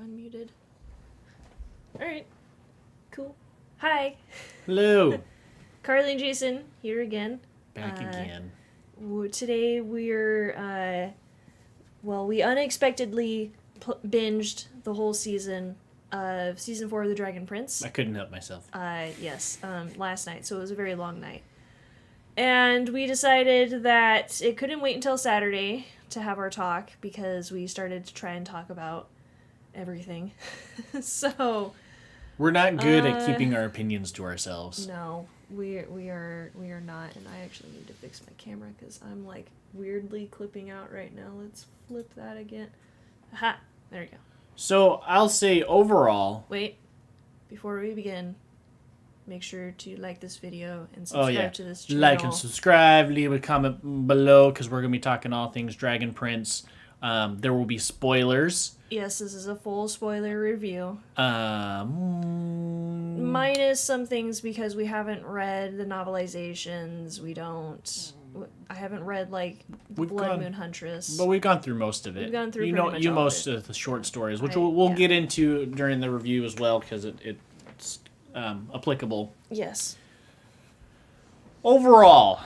unmuted. Alright. Cool. Hi. Hello. Carly and Jason here again. Back again. Today we're, we unexpectedly binged the whole season of Season 4 of The Dragon Prince. I couldn't help myself. Last night, so it was a very long night. And we decided that it couldn't wait until Saturday to have our talk because we started to try and talk about everything. So we're not good at keeping our opinions to ourselves. no, we are not, and I actually need to fix my camera because I'm like weirdly clipping out right now. Let's flip that again. Aha, there we go. So I'll say overall. Wait, before we begin, make sure to like this video and subscribe to this channel. Like and subscribe, leave a comment below because we're going to be talking all things Dragon Prince. There will be spoilers. Yes, this is a full spoiler review. Minus some things because we haven't read the novelizations. I haven't read, like, Blood Moon Huntress. But we've gone through most of it. We've gone through most of the short stories, which we'll get into during the review as well because it's applicable. Yes. Overall,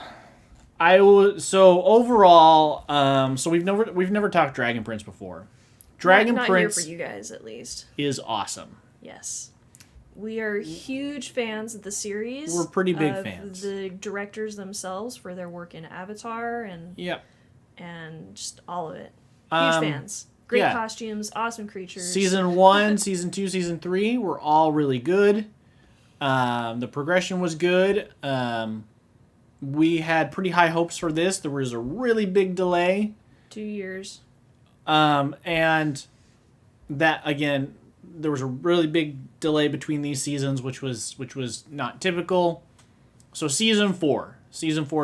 so we've never talked Dragon Prince before. Dragon not Prince here for you guys, at least. is awesome. Yes. We are huge fans of the series. We're pretty big fans. The directors themselves for their work in Avatar and just all of it. Huge fans. Great costumes, awesome creatures. Season 1, Season 2, Season 3 were all really good. The progression was good. We had pretty high hopes for this. There was a really big delay. 2 years. And that, again, there was a really big delay between these seasons, which was not typical. So Season 4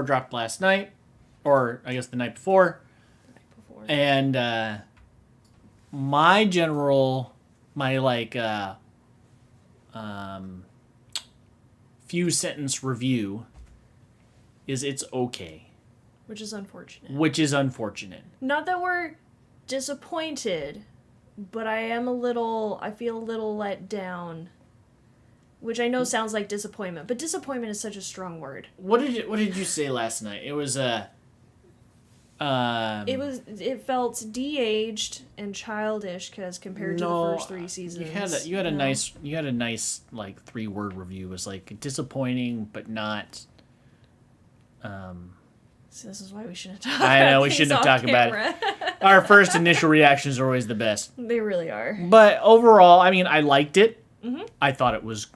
dropped last night, or I guess the night before. And my few sentence review is it's okay. Which is unfortunate. Not that we're disappointed, but I feel a little let down, which I know sounds like disappointment, but disappointment is such a strong word. What did you say last night? It was it felt de-aged and childish because compared to the first 3 seasons. You had a nice like 3-word review. It was like disappointing but not So this is why we shouldn't talk. I know we shouldn't have talked about it. Our first initial reactions are always the best. They really are. But overall, I mean, I liked it. Mm-hmm. I thought it was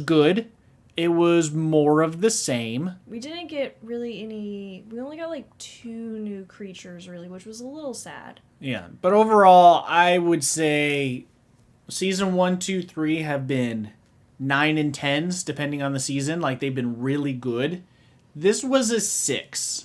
good. It was more of the same. We didn't get really any. We only got like 2 new creatures, really, which was a little sad. Yeah, but overall, I would say Season 1, 2, 3 have been 9 and 10s, depending on the season. Like, they've been really good. This was a 6,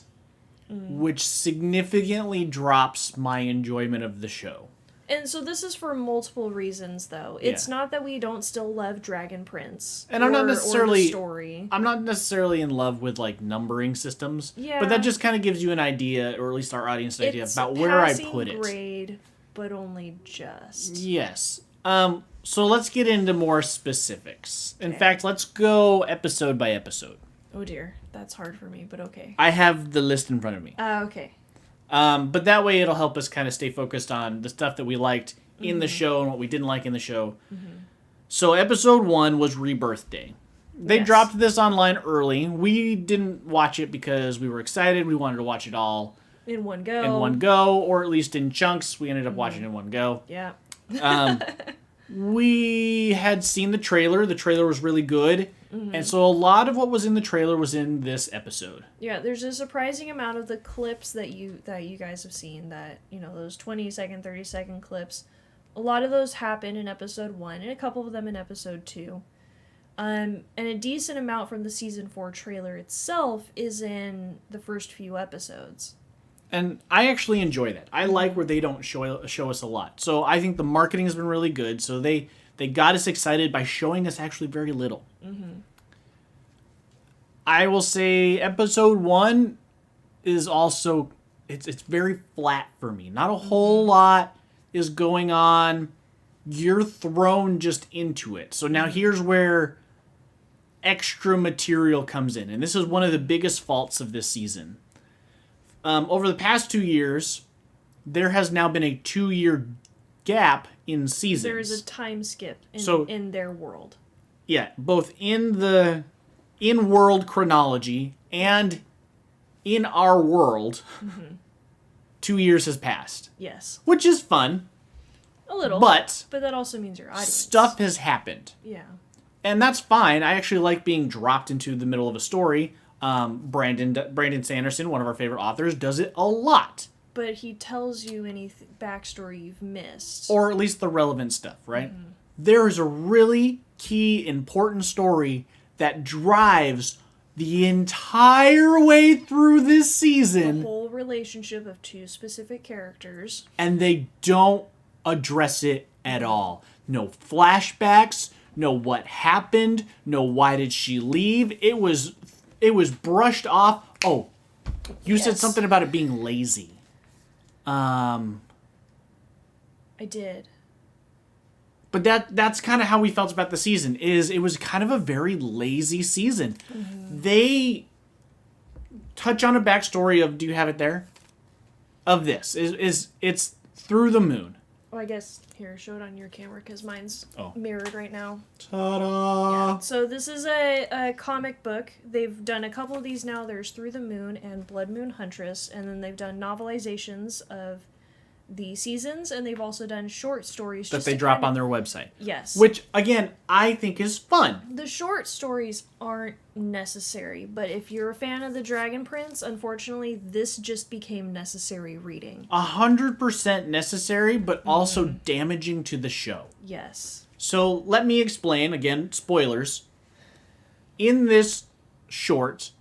which significantly drops my enjoyment of the show. And so this is for multiple reasons, though. It's not that we don't still love Dragon Prince. And I'm not necessarily story. I'm not necessarily in love with like numbering systems. Yeah. But that just kind of gives you an idea, or at least our audience an idea about where I put it. Grade, but only just. Yes. So let's get into more specifics. In fact, let's go episode by episode. Oh dear, that's hard for me, but okay. I have the list in front of me. Okay. But that way it'll help us kind of stay focused on the stuff that we liked in the show and what we didn't like in the show. Mm-hmm. So episode 1 was Rebirth Day. They dropped this online early. We didn't watch it because we were excited. We wanted to watch it all in one go, or at least in chunks. We ended up watching it in one go. Yeah. We had seen the trailer. The trailer was really good. Mm-hmm. And so a lot of what was in the trailer was in this episode. Yeah, there's a surprising amount of the clips that you guys have seen that, those 20-second, 30-second clips. A lot of those happen in episode 1 and a couple of them in episode 2. And a decent amount from the season 4 trailer itself is in the first few episodes. And I actually enjoy that. I like where they don't show us a lot. So I think the marketing has been really good. So they got us excited by showing us actually very little. Mm-hmm. I will say episode 1 is also it's very flat for me. Not a whole lot is going on. you're thrown just into it. So now here's where extra material comes in. And this is one of the biggest faults of this season. Over the past 2 years, there has now been a 2-year gap in seasons. There is a time skip in their world. Yeah, both in the in-world chronology and in our world, 2 years has passed. Yes. Which is fun. A little. But that also means your audience. Stuff has happened. Yeah. And that's fine. I actually like being dropped into the middle of a story. Brandon Sanderson, one of our favorite authors, does it a lot. But he tells you any backstory you've missed. Or at least the relevant stuff, right? There is a really key, important story that drives the entire way through this season. The whole relationship of 2 specific characters. And they don't address it at all. No flashbacks, no what happened, no why did she leave. It was brushed off. Oh, you said something about it being lazy. I did. But that's kind of how we felt about the season. It was kind of a very lazy season. They touch on a backstory of, do you have it there? Of this. It's through the moon. Oh, I guess, here, show it on your camera, because mine's Oh. mirrored right now. Ta-da! Yeah. So this is a comic book. They've done a couple of these now. There's Through the Moon and Blood Moon Huntress, and then they've done novelizations of the seasons, and they've also done short stories. That they drop on their website. Yes. Which, again, I think is fun. The short stories aren't necessary, but if you're a fan of the Dragon Prince, unfortunately, this just became necessary reading. 100% necessary, but also damaging to the show. Yes. So let me explain, again, spoilers. In this short,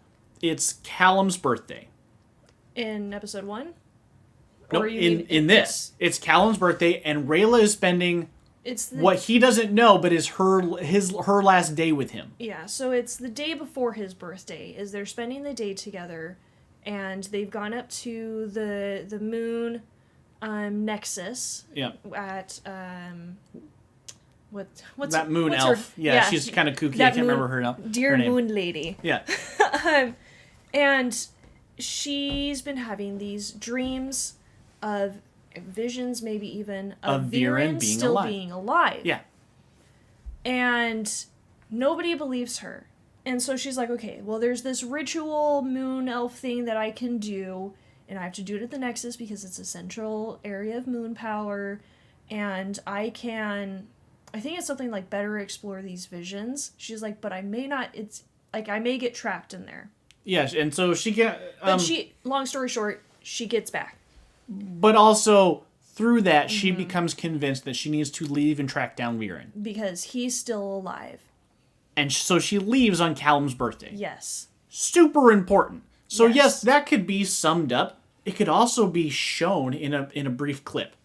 it's Callum's birthday. In episode 1? No, in this. It's Callum's birthday, and Rayla is spending what he doesn't know, but is her last day with him. Yeah, so it's the day before his birthday, is they're spending the day together, and they've gone up to the moon nexus. Yeah. At what's that moon what's elf? Her, yeah, she's kind of kooky. I can't remember her name. Dear Moon Lady. Yeah. And she's been having these dreams of visions, maybe even of Viren being alive. Yeah. And nobody believes her. And so she's like, okay, well, there's this ritual moon elf thing that I can do, and I have to do it at the Nexus because it's a central area of moon power, and I think it's something like better explore these visions. She's like, but I may not, I may get trapped in there. Yes, and so she get... but long story short, she gets back. But also, through that, she becomes convinced that she needs to leave and track down Viren. Because he's still alive. And so she leaves on Callum's birthday. Yes. Super important. So yes, that could be summed up. It could also be shown in a brief clip.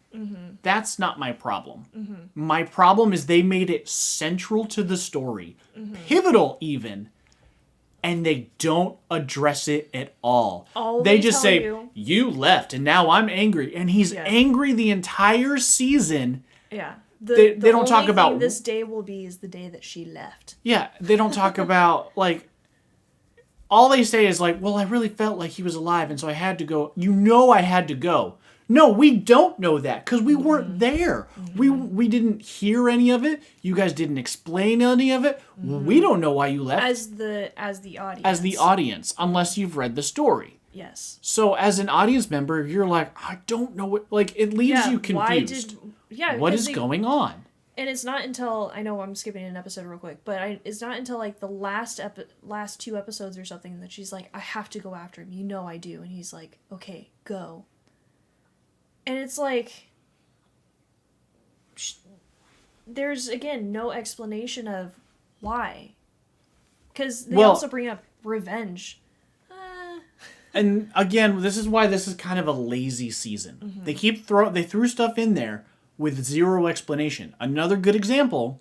That's not my problem. My problem is they made it central to the story. Pivotal, even. And they don't address it at all. They just say, you left, and now I'm angry. And he's angry the entire season. Yeah. They don't talk about... this day will be is the day that she left. Yeah, they don't talk about, like... All they say is like, well, I really felt like he was alive, and so I had to go. You know I had to go. No, we don't know that, because we weren't there. We didn't hear any of it. You guys didn't explain any of it. We don't know why you left. As the audience. As the audience, unless you've read the story. Yes. So as an audience member, you're like, I don't know what... Like, it leaves you confused. What is going on? And it's not until... I know I'm skipping an episode real quick, but it's not until, like, the last 2 episodes or something that she's like, I have to go after him. You know I do. And he's like, okay, go. And it's like... There's, again, no explanation of why. Because they also bring up revenge. And again, this is why this is kind of a lazy season. They threw stuff in there with zero explanation. Another good example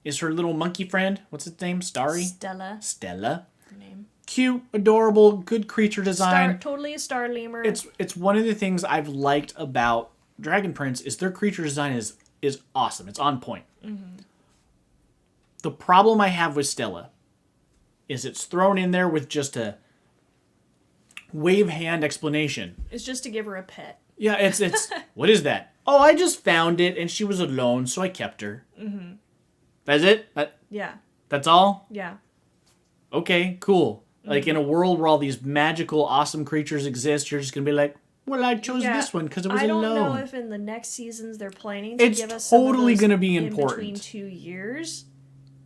is her little monkey friend. What's its name? Starry? Stella. Her name. Cute, adorable, good creature design. Totally a star lemur. It's one of the things I've liked about Dragon Prince is their creature design is is awesome. It's on point. The problem I have with Stella is it's thrown in there with just a wave hand explanation. It's just to give her a pet. Yeah, it's what is that? Oh, I just found it and she was alone, so I kept her. That's it? Yeah. That's all? Yeah. Okay, cool. Like in a world where all these magical, awesome creatures exist, you're just going to be like, well, I chose this one because it was alone. I don't know if in the next seasons they're planning to give us totally going to be in important. between 2 years.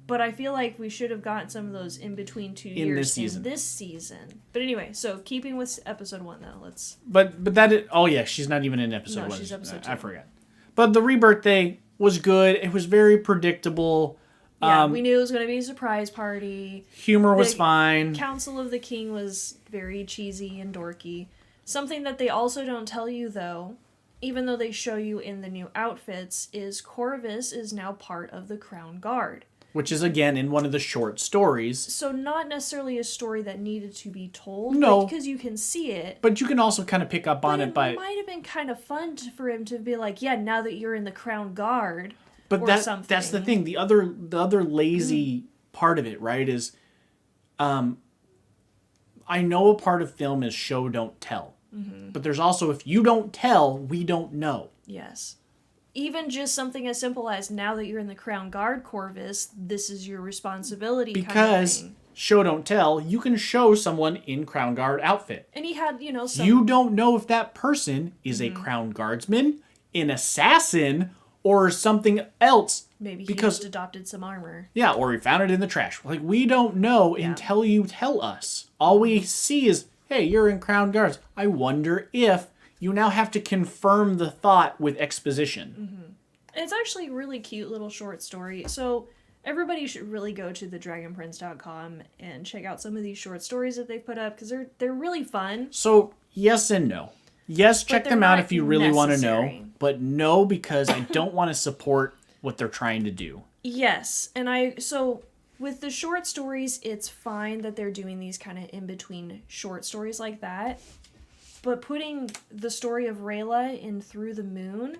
But I feel like we should have gotten some of those in between 2 years in this season. But anyway, so keeping with episode 1 though, let's. But that is, oh yeah, she's not even in episode 1. She's episode 2. I forgot. But the rebirthday was good. It was very predictable. Yeah, we knew it was going to be a surprise party. Humor was fine. Council of the King was very cheesy and dorky. Something that they also don't tell you though, even though they show you in the new outfits, is Corvus is now part of the Crown Guard. Which is, again, in one of the short stories. So not necessarily a story that needed to be told. No. Because you can see it. But you can also kind of pick up on it by... It might have been kind of fun for him to be like, yeah, now that you're in the Crown Guard. But that's the thing. The other lazy part of it, right, is... I know a part of film is show, don't tell. But there's also, if you don't tell, we don't know. Yes. Even just something as simple as, now that you're in the Crown Guard, Corvus, this is your responsibility. Because kind of thing. Show don't tell, you can show someone in Crown Guard outfit. And he had, some... You don't know if that person is a Crown Guardsman, an assassin, or something else. Maybe he just adopted some armor. Yeah, or he found it in the trash. Like, we don't know until you tell us. All we see is, hey, you're in Crown Guards. I wonder if... You now have to confirm the thought with exposition. It's actually a really cute little short story. So everybody should really go to thedragonprince.com and check out some of these short stories that they put up because they're really fun. So yes and no. Yes, check them out if you really want to know. But no, because I don't want to support what they're trying to do. Yes. And so with the short stories, it's fine that they're doing these kind of in-between short stories like that. But putting the story of Rayla in Through the Moon,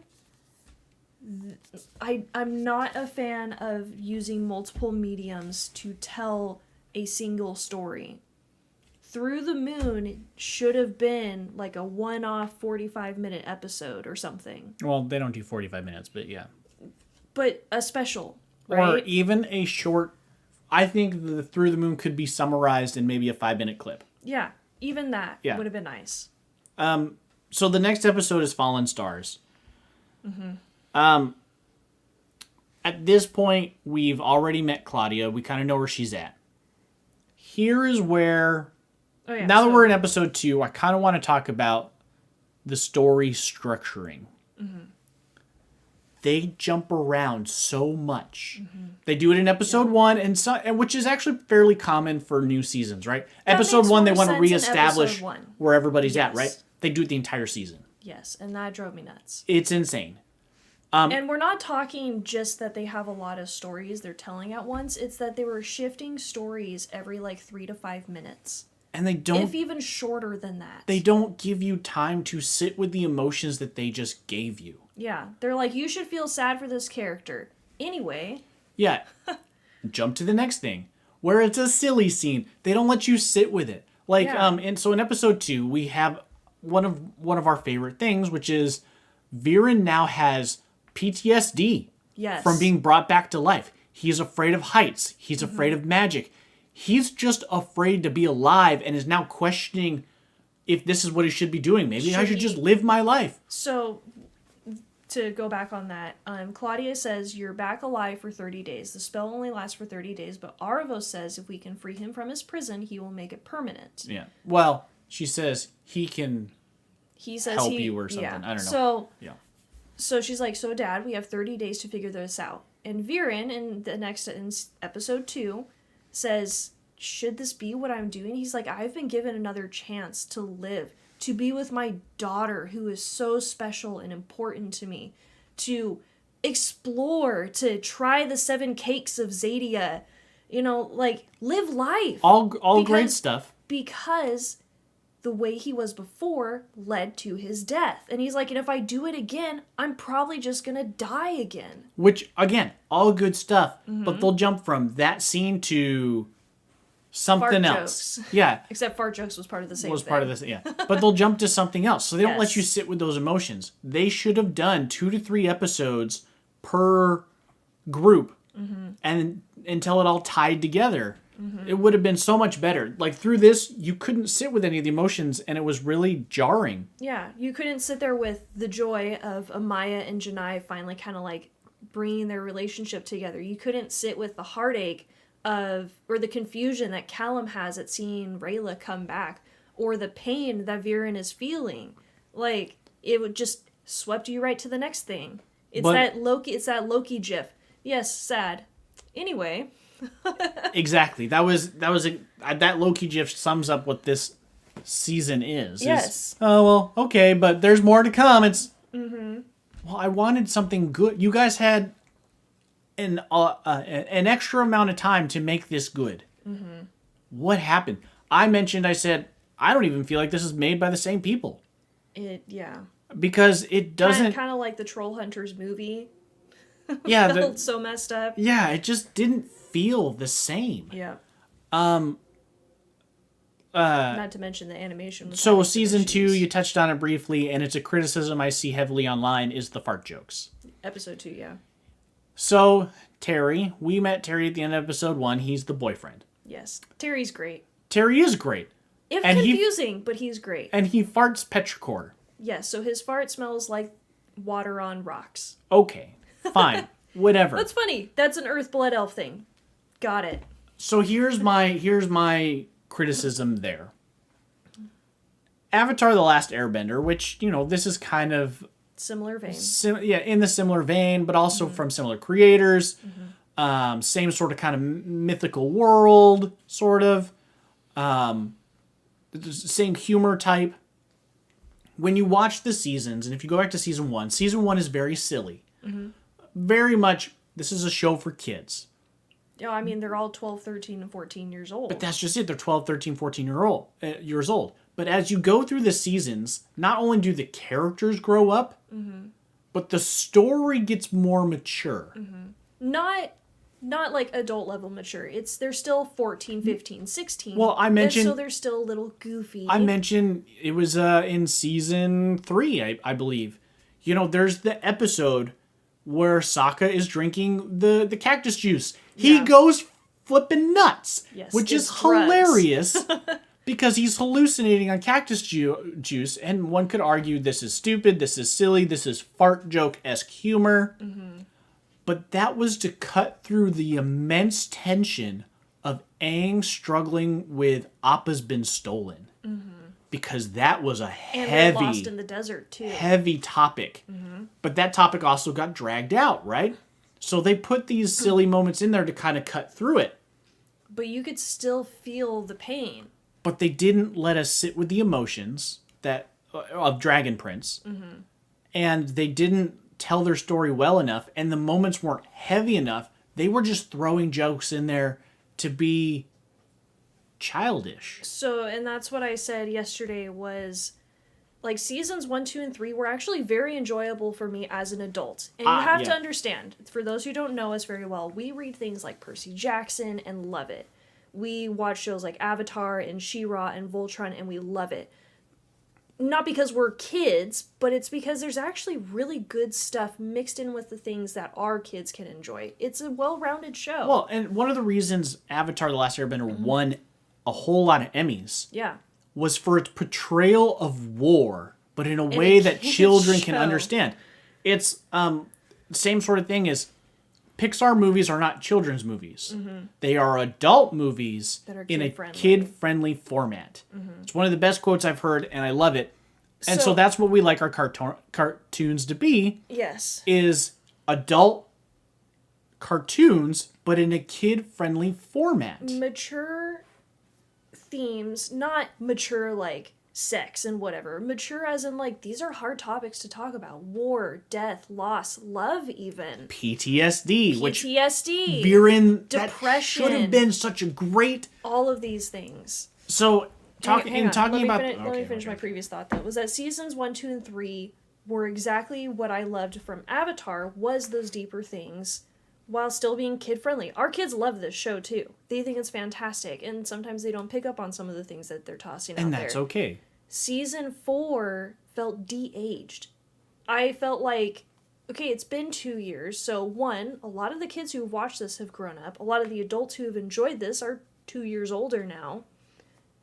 I'm not a fan of using multiple mediums to tell a single story. Through the Moon should have been like a one-off 45-minute episode or something. Well, they don't do 45 minutes, but yeah. But a special, right? Or even a short... I think the Through the Moon could be summarized in maybe a 5-minute clip. Yeah, even that would have been nice. So the next episode is Fallen Stars. At this point, we've already met Claudia. We kind of know where she's at. Here is where... now that we're in episode 2, I kind of want to talk about the story structuring. They jump around so much. They do it in episode 1, and which is actually fairly common for new seasons, right? Episode 1, they want to reestablish where everybody's at, right? They do it the entire season. Yes, and that drove me nuts. It's insane. And we're not talking just that they have a lot of stories they're telling at once. It's that they were shifting stories every 3 to 5 minutes. And they don't... If even shorter than that. They don't give you time to sit with the emotions that they just gave you. Yeah. They're like, you should feel sad for this character. Anyway. Yeah. Jump to the next thing. Where it's a silly scene. They don't let you sit with it. And so in episode 2, we have one of our favorite things, which is Viren now has PTSD from being brought back to life. He's afraid of heights. He's afraid of magic. He's just afraid to be alive and is now questioning if this is what he should be doing. Maybe I should just live my life. So, to go back on that, Claudia says you're back alive for 30 days. The spell only lasts for 30 days, but Aravos says if we can free him from his prison, he will make it permanent. Yeah. Well, she says he can help you or something. Yeah. I don't know. So she's like, so Dad, we have 30 days to figure this out. And Viren, in episode 2, says, should this be what I'm doing? He's like, I've been given another chance to live, to be with my daughter, who is so special and important to me, to explore, to try the 7 cakes of Zadia, live life. All great stuff. Because the way he was before led to his death. And he's like, and if I do it again, I'm probably just gonna die again. Which, again, all good stuff. But they'll jump from that scene to something Fart else. jokes. Yeah. Except fart jokes was part of the same thing. Part of this, yeah. But they'll jump to something else. So they don't let Yes. you sit with those emotions. They should have done 2 to 3 episodes per group and until it all tied together. It would have been so much better. Like, through this, you couldn't sit with any of the emotions, and it was really jarring. Yeah, you couldn't sit there with the joy of Amaya and Janai finally kind of like bringing their relationship together. You couldn't sit with the heartache of, or the confusion that Callum has at seeing Rayla come back, or the pain that Viren is feeling. Like, it would just swept you right to the next thing. It's that Loki gif. Yes, sad. Anyway. Exactly. That Loki gif sums up what this season is. Yes. Oh, well, okay, but there's more to come. It's well, I wanted something good. You guys had an extra amount of time to make this good. What happened? I said, I don't even feel like this is made by the same people. Yeah. Because it doesn't... Kind of like the Troll Hunters movie. Yeah. Felt so messed up. Yeah, it just didn't feel the same. Yeah. Not to mention the animation. So season 2, you touched on it briefly, and it's a criticism I see heavily online, is the fart jokes. Episode 2, yeah. So, Terry, we met Terry at the end of episode 1. He's the boyfriend. Yes. Terry's great. Terry is great. If confusing, but he's great. And he farts petrichor. Yes, so his fart smells like water on rocks. Okay, fine. Whatever. That's funny. That's an Earth Blood Elf thing. Got it. So here's my criticism there. Avatar: The Last Airbender, which, this is kind of similar vein. In the similar vein, but also from similar creators. Same sort of kind of mythical world, sort of. Same humor type. When you watch the seasons, and if you go back to season 1 is very silly. Very much, this is a show for kids. Yeah, I mean, they're all 12, 13, and 14 years old. But that's just it. They're 12, 13, 14 years old. But as you go through the seasons, not only do the characters grow up, but the story gets more mature. Not like adult level mature. They're still 14, 15, 16. Well, I mentioned... so they're still a little goofy. I mentioned it was in season 3, I believe. There's the episode where Sokka is drinking the cactus juice. He goes flipping nuts, which is hilarious because he's hallucinating on cactus juice, and one could argue this is stupid, this is silly, this is fart joke-esque humor. But that was to cut through the immense tension of Aang struggling with Appa's been stolen. Because that was a and lost in the desert too. Heavy topic. But that topic also got dragged out, right? So they put these silly moments in there to kind of cut through it. But you could still feel the pain. But they didn't let us sit with the emotions of Dragon Prince. And they didn't tell their story well enough, and the moments weren't heavy enough. They were just throwing jokes in there to be childish. So, and that's what I said yesterday was, like, seasons 1, 2, and 3 were actually very enjoyable for me as an adult. And you have to understand, for those who don't know us very well, we read things like Percy Jackson and love it. We watch shows like Avatar and She-Ra and Voltron, and we love it. Not because we're kids, but it's because there's actually really good stuff mixed in with the things that our kids can enjoy. It's a well-rounded show. Well, and one of the reasons Avatar: The Last Airbender won a whole lot of Emmys was for its portrayal of war, but in a way that children can understand. It's same sort of thing as Pixar movies are not children's movies. They are adult movies in a kid-friendly format. It's one of the best quotes I've heard, and I love it. And so that's what we like our cartoons to be. Yes. Is adult cartoons, but in a kid-friendly format. Mature themes, not mature like sex and whatever. Mature as in like, these are hard topics to talk about. War, death, loss, love even. PTSD. Which Viren, depression. that should have been such a great... All of these things. So talking Let me about. finish my previous thought though. Was that seasons 1, 2, and 3 were exactly what I loved from Avatar, was those deeper things while still being kid friendly. Our kids love this show too. They think it's fantastic, and sometimes they don't pick up on some of the things that they're tossing out there. And that's okay. Season 4 felt de-aged. I felt like, okay, it's been 2 years, so one, a lot of the kids who've watched this have grown up. A lot of the adults who have enjoyed this are 2 years older now.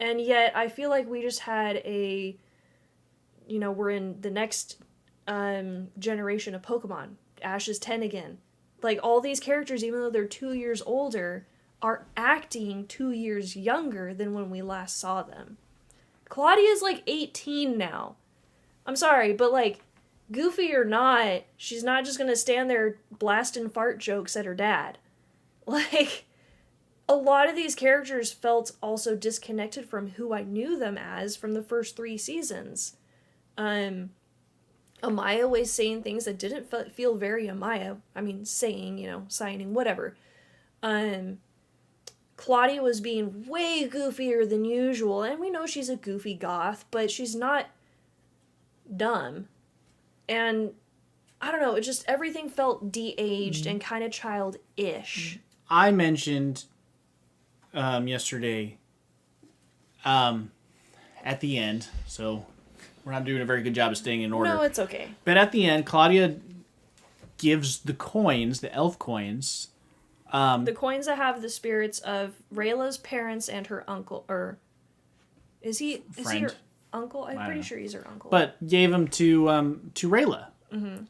And yet, I feel like we just had we're in the next generation of Pokemon. Ash is 10 again. Like, all these characters, even though they're 2 years older, are acting 2 years younger than when we last saw them. Claudia's like 18 now. I'm sorry, but like, goofy or not, she's not just gonna stand there blasting fart jokes at her dad. Like, a lot of these characters felt also disconnected from who I knew them as from the first 3 seasons. Amaya was saying things that didn't feel very Amaya. I mean, saying, signing, whatever. Claudia was being way goofier than usual, and we know she's a goofy goth, but she's not dumb. And I don't know, it just, everything felt de-aged and kind of childish. I mentioned yesterday at the end, so we're not doing a very good job of staying in order. No, it's okay. But at the end, Claudia gives the coins, the elf coins. The coins that have the spirits of Rayla's parents and her uncle, or is he her uncle? I'm pretty sure he's her uncle. But gave them to Rayla. Mm-hmm.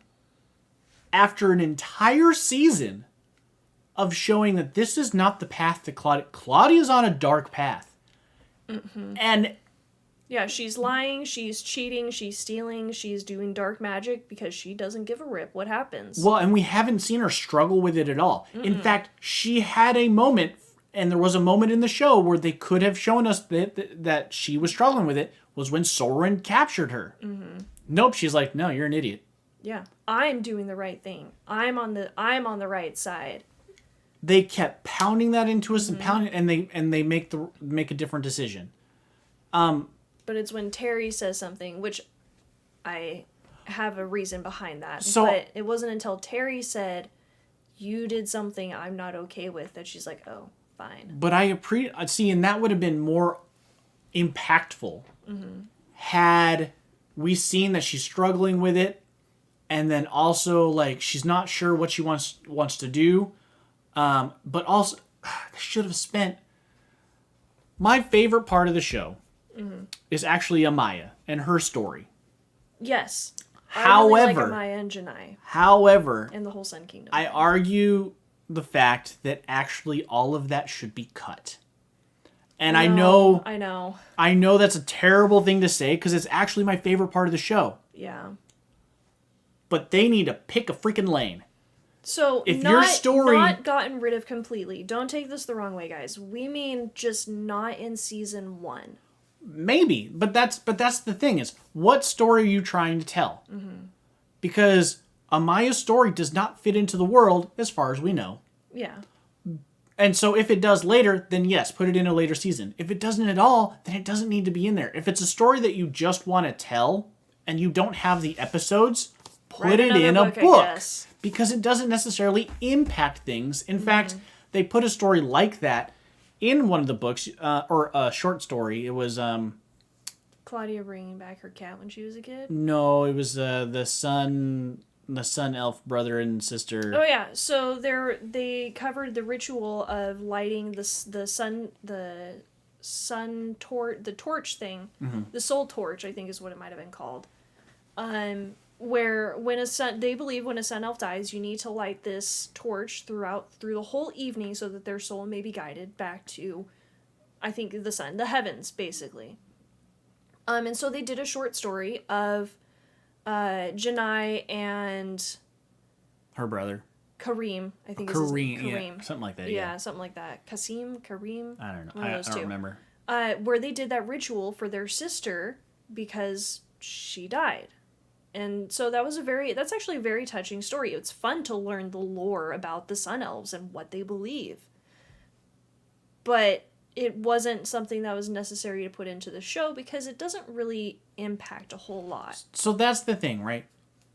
After an entire season of showing that this is not the path to Claudia. Claudia's on a dark path. Mm-hmm. And yeah, she's lying, she's cheating, she's stealing, she's doing dark magic because she doesn't give a rip what happens. Well, and we haven't seen her struggle with it at all. Mm-mm. In fact, she had a moment, and there was a moment in the show where they could have shown us that she was struggling with it, was when Soren captured her. Mm-hmm. Nope, she's like, no, you're an idiot. Yeah, I'm doing the right thing. I'm on the right side. They kept pounding that into us, mm-hmm. and pounding, and they make a different decision. But it's when Terry says something, which I have a reason behind that. So, but it wasn't until Terry said, "You did something I'm not okay with," that she's like, "Oh, fine." But I see, and that would have been more impactful had we seen that she's struggling with it, and then also like she's not sure what she wants to do. But also, they should have spent. My favorite part of the show is actually Amaya and her story. Yes. However, I really like Amaya and Janai. However, and the whole Sun Kingdom. I argue the fact that actually all of that should be cut. And I know that's a terrible thing to say because it's actually my favorite part of the show. Yeah. But they need to pick a freaking lane. So, if your story not gotten rid of completely. Don't take this the wrong way, guys. We mean just not in season 1. Maybe, but that's the thing is, what story are you trying to tell? Mm-hmm. Because Amaya's story does not fit into the world as far as we know. Yeah. And so if it does later, then yes, put it in a later season. If it doesn't at all, then it doesn't need to be in there. If it's a story that you just want to tell and you don't have the episodes, put it in a book. Because it doesn't necessarily impact things. In fact, they put a story like that in one of the books, or a short story. It was Claudia bringing back her cat when she was a kid. No, it was the sun elf brother and sister. Oh yeah, so they covered the ritual of lighting the torch thing, the soul torch, I think is what it might have been called. Where they believe when a sun elf dies, you need to light this torch through the whole evening so that their soul may be guided back to, I think, the sun, the heavens, basically. And so they did a short story of Janai and her brother Kareem, I think. Kareem, yeah, something like that. Yeah, something like that. Kareem. I don't know. I don't remember. Where they did that ritual for their sister because she died. And so that's actually a very touching story. It's fun to learn the lore about the Sun Elves and what they believe. But it wasn't something that was necessary to put into the show because it doesn't really impact a whole lot. So that's the thing, right?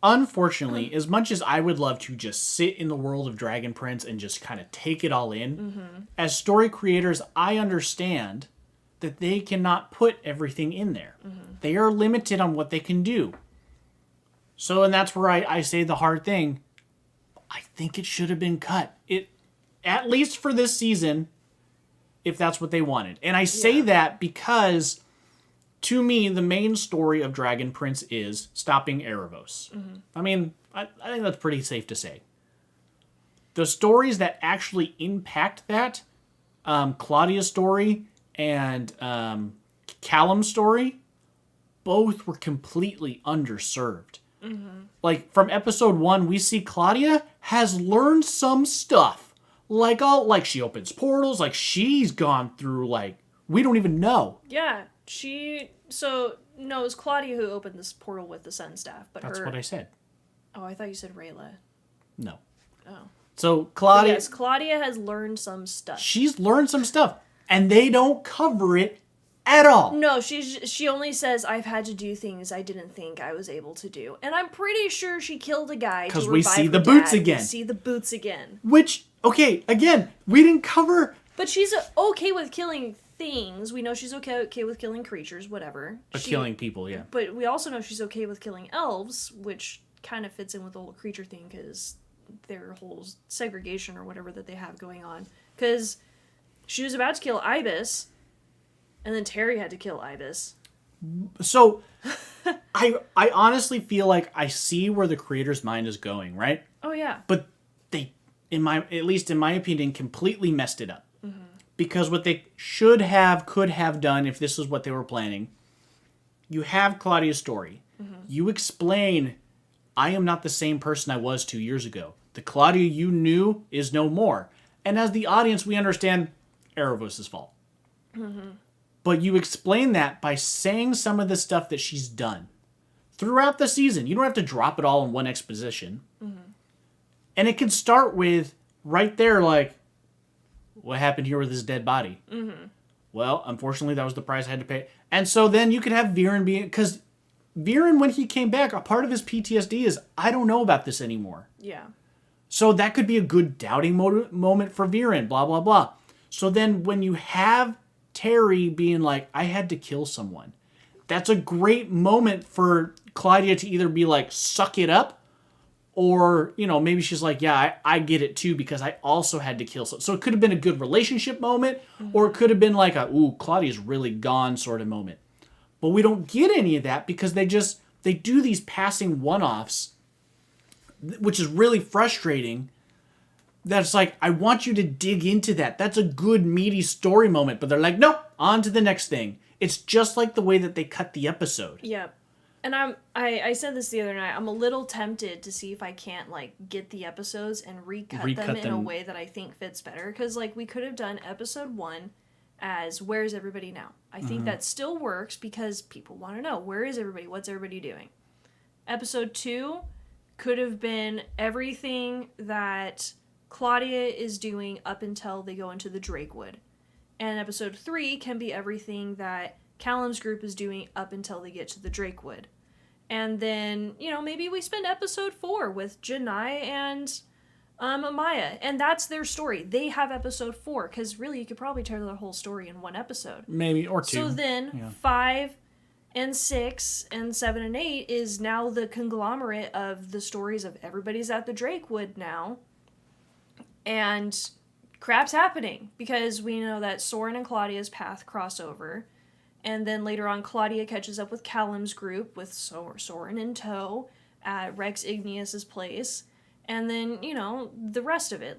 Unfortunately, as much as I would love to just sit in the world of Dragon Prince and just kind of take it all in, as story creators, I understand that they cannot put everything in there. They are limited on what they can do. So, and that's where I say the hard thing. I think it should have been cut. At least for this season, if that's what they wanted. And I say that because, to me, the main story of Dragon Prince is stopping Erebos. I mean, I think that's pretty safe to say. The stories that actually impact that, Claudia's story and Callum's story, both were completely underserved. Like, from episode 1, we see Claudia has learned some stuff. Like she opens portals, like she's gone through, like, we don't even know. Yeah, it was Claudia who opened this portal with the Sun Staff, but That's what I said. Oh, I thought you said Rayla. No. Oh. So Claudia... Yes, Claudia has learned some stuff. She's learned some stuff, and they don't cover it at all. No, she only says, I've had to do things I didn't think I was able to do. And I'm pretty sure she killed a guy to revive because we see the her boots dad. again. We see the boots again. Which, okay, again, we didn't cover... But she's okay with killing things. We know she's okay with killing creatures, whatever. Killing people, yeah. But we also know she's okay with killing elves, which kind of fits in with the whole creature thing, because their whole segregation or whatever that they have going on. Because she was about to kill Ibis, and then Terry had to kill Ibis. So, I honestly feel like I see where the creator's mind is going, right? Oh, yeah. But they, at least in my opinion, completely messed it up. Because what they could have done, if this was what they were planning, you have Claudia's story. You explain, I am not the same person I was 2 years ago. The Claudia you knew is no more. And as the audience, we understand Erebos' fault. But you explain that by saying some of the stuff that she's done throughout the season. You don't have to drop it all in one exposition. And it can start with right there, like, what happened here with his dead body? Well, unfortunately, that was the price I had to pay. And so then you could have Viren being... Because Viren, when he came back, a part of his PTSD is, I don't know about this anymore. Yeah. So that could be a good doubting moment for Viren, blah, blah, blah. So then when you have Terry being like, I had to kill someone, that's a great moment for Claudia to either be like, suck it up, or, maybe she's like, yeah, I get it too, because I also had to kill someone. So it could have been a good relationship moment, or it could have been like Claudia's really gone sort of moment. But we don't get any of that because they do these passing one-offs, which is really frustrating. That's like, I want you to dig into that. That's a good, meaty story moment. But they're like, nope, on to the next thing. It's just like the way that they cut the episode. Yeah. And I said this the other night. I'm a little tempted to see if I can't, get the episodes and recut them in a way that I think fits better. Because, we could have done episode 1 as, where's everybody now? I think that still works because people want to know, where is everybody? What's everybody doing? Episode 2 could have been everything that Claudia is doing up until they go into the Drakewood. And episode 3 can be everything that Callum's group is doing up until they get to the Drakewood. And then, maybe we spend episode 4 with Janai and Amaya. And that's their story. They have episode 4, because really you could probably tell the whole story in one episode. Maybe, or 2. So then 5 and 6 and 7 and 8 is now the conglomerate of the stories of everybody's at the Drakewood now. And crap's happening, because we know that Soren and Claudia's path cross over. And then later on, Claudia catches up with Callum's group with Soren in tow at Rex Igneous's place. And then, the rest of it.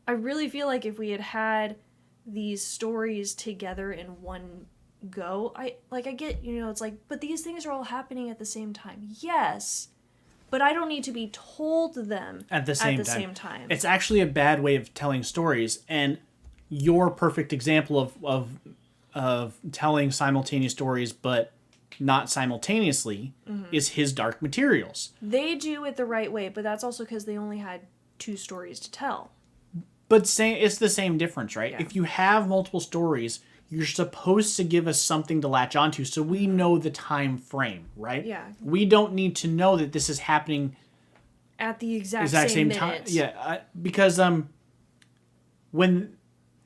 I really feel like if we had these stories together in one go, I get, it's like, but these things are all happening at the same time. Yes, but I don't need to be told them at the same time. It's actually a bad way of telling stories, and your perfect example of telling simultaneous stories, but not simultaneously, is his Dark Materials. They do it the right way, but that's also because they only had 2 stories to tell. But it's the same difference, right? Yeah. If you have multiple stories, you're supposed to give us something to latch onto so we know the time frame, right? Yeah. We don't need to know that this is happening At the exact same time. minute. Yeah, because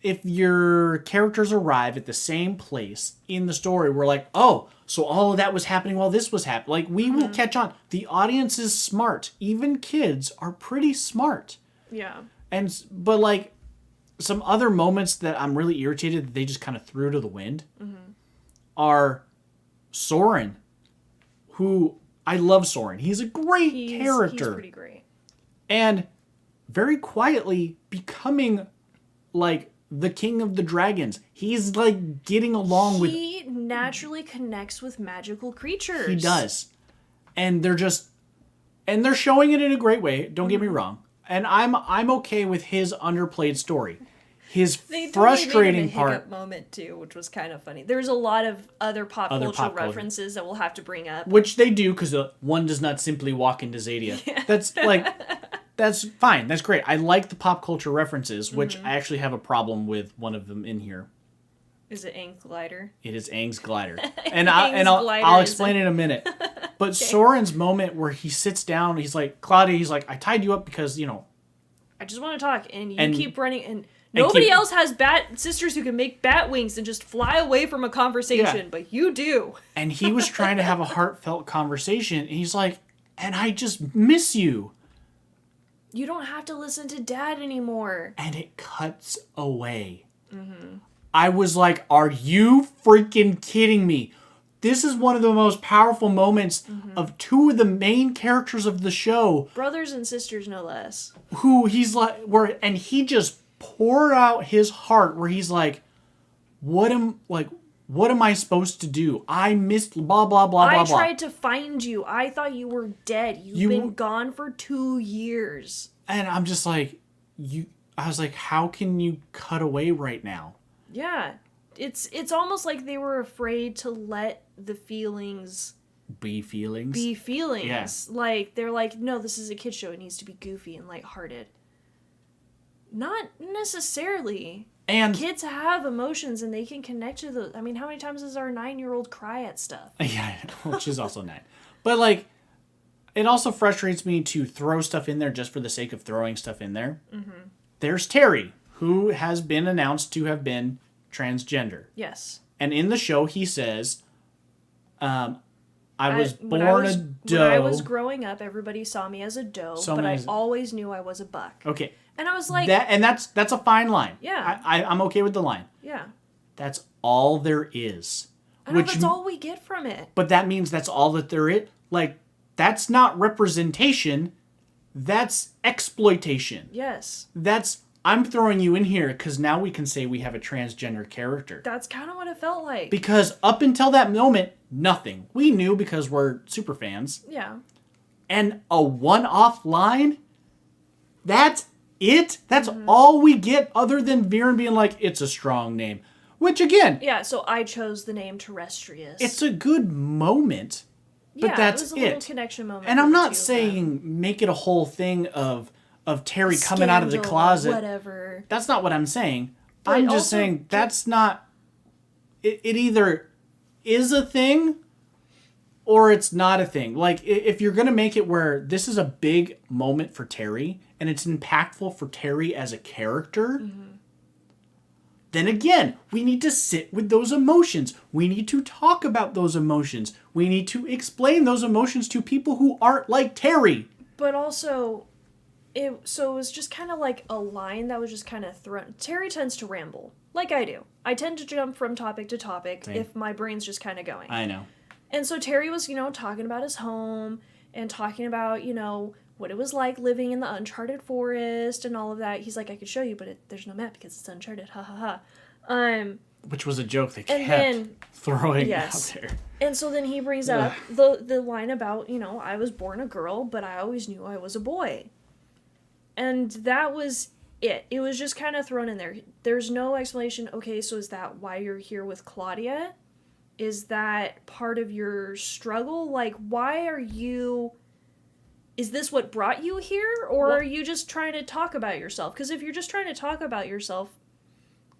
if your characters arrive at the same place in the story, we're like, oh, so all of that was happening while this was happening. Like, we will catch on. The audience is smart. Even kids are pretty smart. Yeah. But like, some other moments that I'm really irritated that they just kind of threw to the wind are Soren, who I love Soren. He's a great character. He's pretty great. And very quietly becoming like the king of the dragons. He's like getting along with... He naturally connects with magical creatures. He does. And they're showing it in a great way, don't get me wrong. And I'm okay with his underplayed story. His frustrating part... hiccup moment too, which was kind of funny. There's a lot of other pop culture references that we'll have to bring up. Which they do, because one does not simply walk into Zadia. Yeah. That's like... That's fine. That's great. I like the pop culture references, which I actually have a problem with one of them in here. Is it Aang's glider? It is Aang's glider. And I'll explain in a minute. But okay. Soren's moment where he sits down, he's like, Claudia, he's like, I tied you up because, I just want to talk, and you keep running, and nobody else has bat sisters who can make bat wings and just fly away from a conversation, but you do. And he was trying to have a heartfelt conversation, and he's like, and I just miss you. You don't have to listen to Dad anymore. And it cuts away. I was like, are you freaking kidding me? This is one of the most powerful moments of two of the main characters of the show. Brothers and sisters, no less. Who he's like, and he just poured out his heart where he's like, what am I supposed to do? I missed blah, blah, blah, blah, blah. I tried to find you. I thought you were dead. You've been gone for 2 years. And I'm just like, I was like, how can you cut away right now? Yeah. It's almost like they were afraid to let the feelings... Be feelings? Yeah. Like, they're like, no, this is a kid's show. It needs to be goofy and lighthearted. Not necessarily. And kids have emotions and they can connect to those. I mean, how many times does our 9-year-old cry at stuff? Yeah, which is also 9. But like, it also frustrates me to throw stuff in there just for the sake of throwing stuff in there. There's Terry, who has been announced to have been transgender. Yes. And in the show, he says, I was born a doe. When I was growing up, everybody saw me as a doe, but I always knew I was a buck. Okay. And I was like... That's a fine line. Yeah. I'm okay with the line. Yeah. That's all there is. That's all we get from it. But that means that's all that there is. Like, that's not representation. That's exploitation. Yes. I'm throwing you in here because now we can say we have a transgender character. That's kind of what it felt like. Because up until that moment, nothing. We knew because we're super fans. Yeah. And a one-off line? That's it? That's all we get other than Viren being like, it's a strong name. Which, again... Yeah, so I chose the name Terrestrius. It's a good moment, but that's it was a little connection moment. And I'm not saying make it a whole thing of Terry coming out of the closet. Whatever. That's not what I'm saying. But I'm just saying that's not... It either is a thing or it's not a thing. Like, if you're going to make it where this is a big moment for Terry and it's impactful for Terry as a character, then again, we need to sit with those emotions. We need to talk about those emotions. We need to explain those emotions to people who aren't like Terry. But also... it was just kind of like a line that was just kind of thrown. Terry tends to ramble, like I do. I tend to jump from topic to topic if my brain's just kind of going. I know. And so Terry was, talking about his home and talking about, what it was like living in the uncharted forest and all of that. He's like, I could show you, but there's no map because it's uncharted. Ha ha ha. Which was a joke they kept throwing out there. And so then he brings up the line about, I was born a girl, but I always knew I was a boy. And that was it. It was just kind of thrown in there. There's no explanation. Okay, so is that why you're here with Claudia? Is that part of your struggle? Like, why are you is this what brought you here, or are you just trying to talk about yourself? Because if you're just trying to talk about yourself,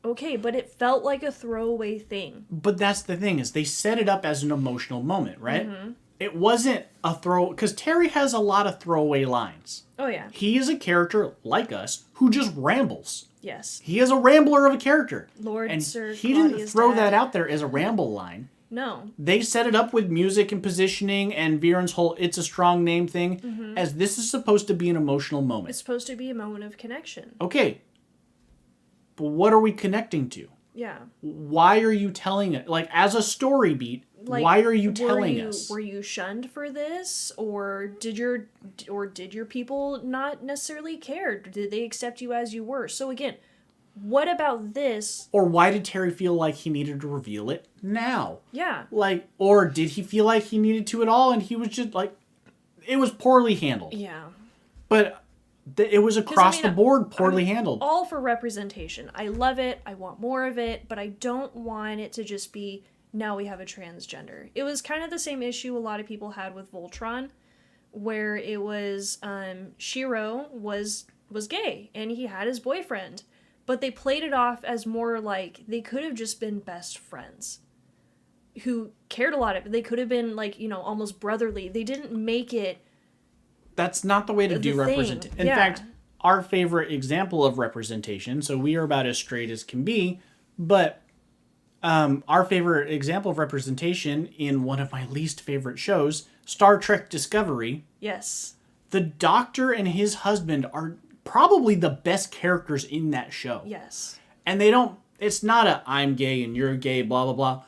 okay, but it felt like a throwaway thing. But that's the thing, is they set it up as an emotional moment, right? It wasn't a because Terry has a lot of throwaway lines. Oh, yeah. He is a character, like us, who just rambles. Yes. He is a rambler of a character. Lord and Sir he didn't Claudia's throw dad. that out there as a ramble line. No. They set it up with music and positioning and Viren's whole "it's a strong name" thing, as this is supposed to be an emotional moment. It's supposed to be a moment of connection. Okay. But what are we connecting to? Yeah. Why are you telling it? Like, as a story beat, Like, why are you telling us? Were you shunned for this, or did your people not necessarily care? Did they accept you as you were? So again, what about this? Or why did Terry feel like he needed to reveal it now? Yeah. Like, or did he feel like he needed to at all and he was just like, it was poorly handled. Yeah. But it was across the board poorly I'm handled. All for representation. I love it. I want more of it, but I don't want it to just be, now we have a transgender. It was kind of the same issue a lot of people had with Voltron, where it was Shiro was gay and he had his boyfriend, but they played it off as more like they could have just been best friends who cared a lot of it. They could have been like, almost brotherly. They didn't make it. That's not the way to do representation. In fact, our favorite example of representation, so we are about as straight as can be, but our favorite example of representation in one of my least favorite shows, Star Trek Discovery. Yes. The Doctor and his husband are probably the best characters in that show. Yes. And it's not a I'm gay and you're gay, blah, blah, blah.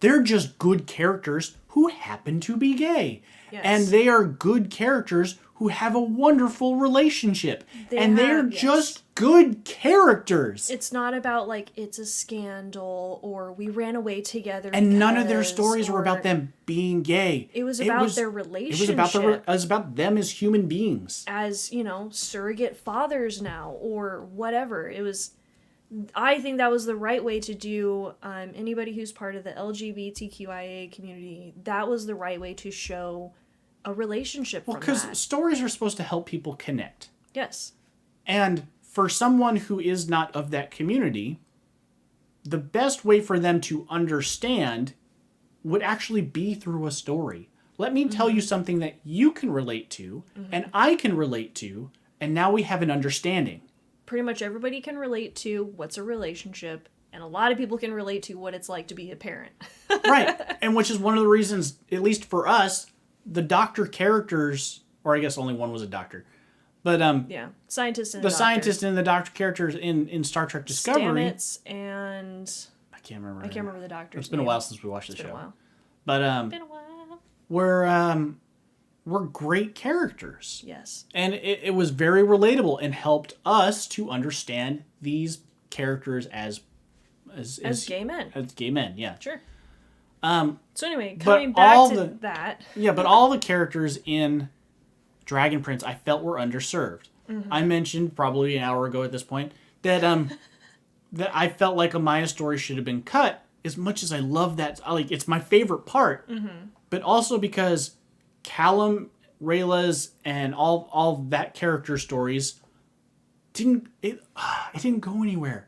They're just good characters who happen to be gay. Yes. And they are good characters who have a wonderful relationship. They're just good characters. It's not about like it's a scandal or we ran away together. And none of their stories were about them being gay. It was about their relationship. It was about them as human beings. As, surrogate fathers now or whatever. I think that was the right way to do anybody who's part of the LGBTQIA community. That was the right way to show a relationship. Well, because stories are supposed to help people connect. Yes. And for someone who is not of that community, the best way for them to understand would actually be through a story. Let me tell you something that you can relate to, and I can relate to, and now we have an understanding. Pretty much everybody can relate to what's a relationship, and a lot of people can relate to what it's like to be a parent. Right. And which is one of the reasons, at least for us, the Doctor characters, or I guess only one was a doctor, but scientist and the scientist and the Doctor characters in Star Trek Discovery. Stamets and I can't remember. I can't remember the doctor's It's been name. a while since we watched the show. Been a while. But been a while. We're great characters. Yes. And it was very relatable and helped us to understand these characters as gay men. As gay men, yeah. Sure. So anyway, coming back to that. Yeah, but all the characters in Dragon Prince I felt were underserved. I mentioned probably an hour ago at this point that that I felt like Amaya's story should have been cut. As much as I love that, like it's my favorite part, but also because Callum, Rayla's, and all that character stories didn't go anywhere.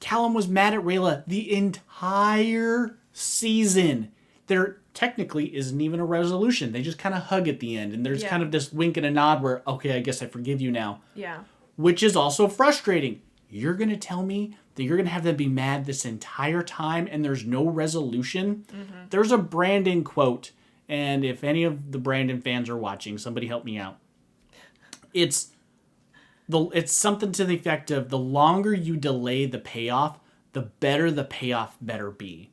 Callum was mad at Rayla the entire season. There technically isn't even a resolution. They just kind of hug at the end, and there's kind of this wink and a nod where, okay, I guess I forgive you now. Yeah. Which is also frustrating. You're going to tell me that you're going to have them be mad this entire time and there's no resolution? There's a Brandon quote, and if any of the Brandon fans are watching, somebody help me out. It's something to the effect of the longer you delay the payoff, the better the payoff better be.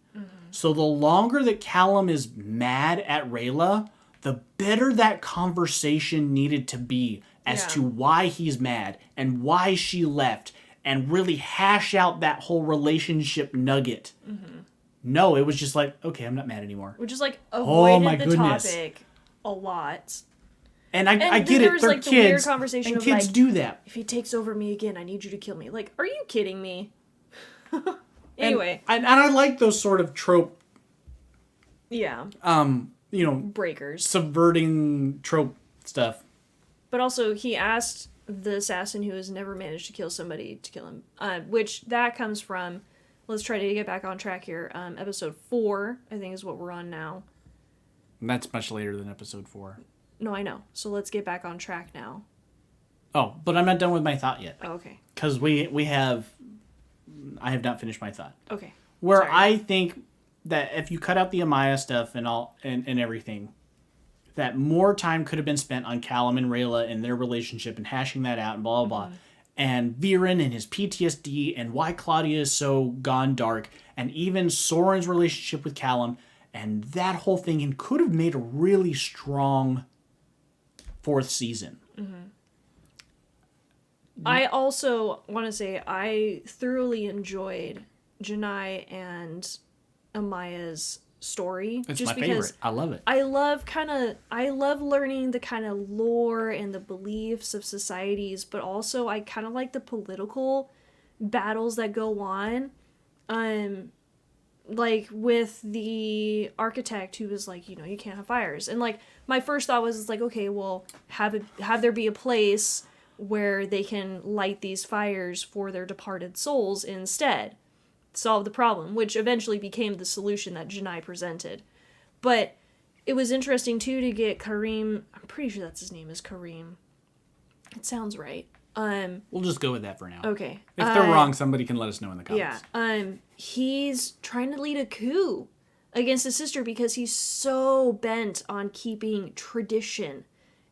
So the longer that Callum is mad at Rayla, the better that conversation needed to be as to why he's mad and why she left, and really hash out that whole relationship nugget. No, it was just like, okay, I'm not mad anymore. Which is like avoided the goodness. topic a lot. And I get it, they're like kids, the weird conversation and of kids like, do that. If he takes over me again, I need you to kill me. Like, are you kidding me? Anyway. And I like those sort of trope, yeah. breakers. Subverting trope stuff. But also, he asked the assassin who has never managed to kill somebody to kill him, which that comes from. Let's try to get back on track here. Episode 4, I think, is what we're on now. That's much later than episode 4. No, I know. So let's get back on track now. Oh, but I'm not done with my thought yet. Oh, okay. Because I have not finished my thought. Okay. Where Sorry. I think that if you cut out the Amaya stuff and everything, that more time could have been spent on Callum and Rayla and their relationship and hashing that out and blah, blah, blah. And Viren and his PTSD and why Claudia is so gone dark, and even Soren's relationship with Callum, and that whole thing, and could have made a really strong 4th season. I also want to say I thoroughly enjoyed Janai and Amaya's story. It's just my because favorite. I love it. I love learning the kind of lore and the beliefs of societies, but also I kind of like the political battles that go on. Like with the architect who was like, you can't have fires. And like my first thought was like, okay, well, have there be a place where they can light these fires for their departed souls instead. Solve the problem, which eventually became the solution that Janai presented. But it was interesting, too, to get Kareem... I'm pretty sure that's his name, is Kareem. It sounds right. We'll just go with that for now. Okay. If they're wrong, somebody can let us know in the comments. Yeah. He's trying to lead a coup against his sister because he's so bent on keeping tradition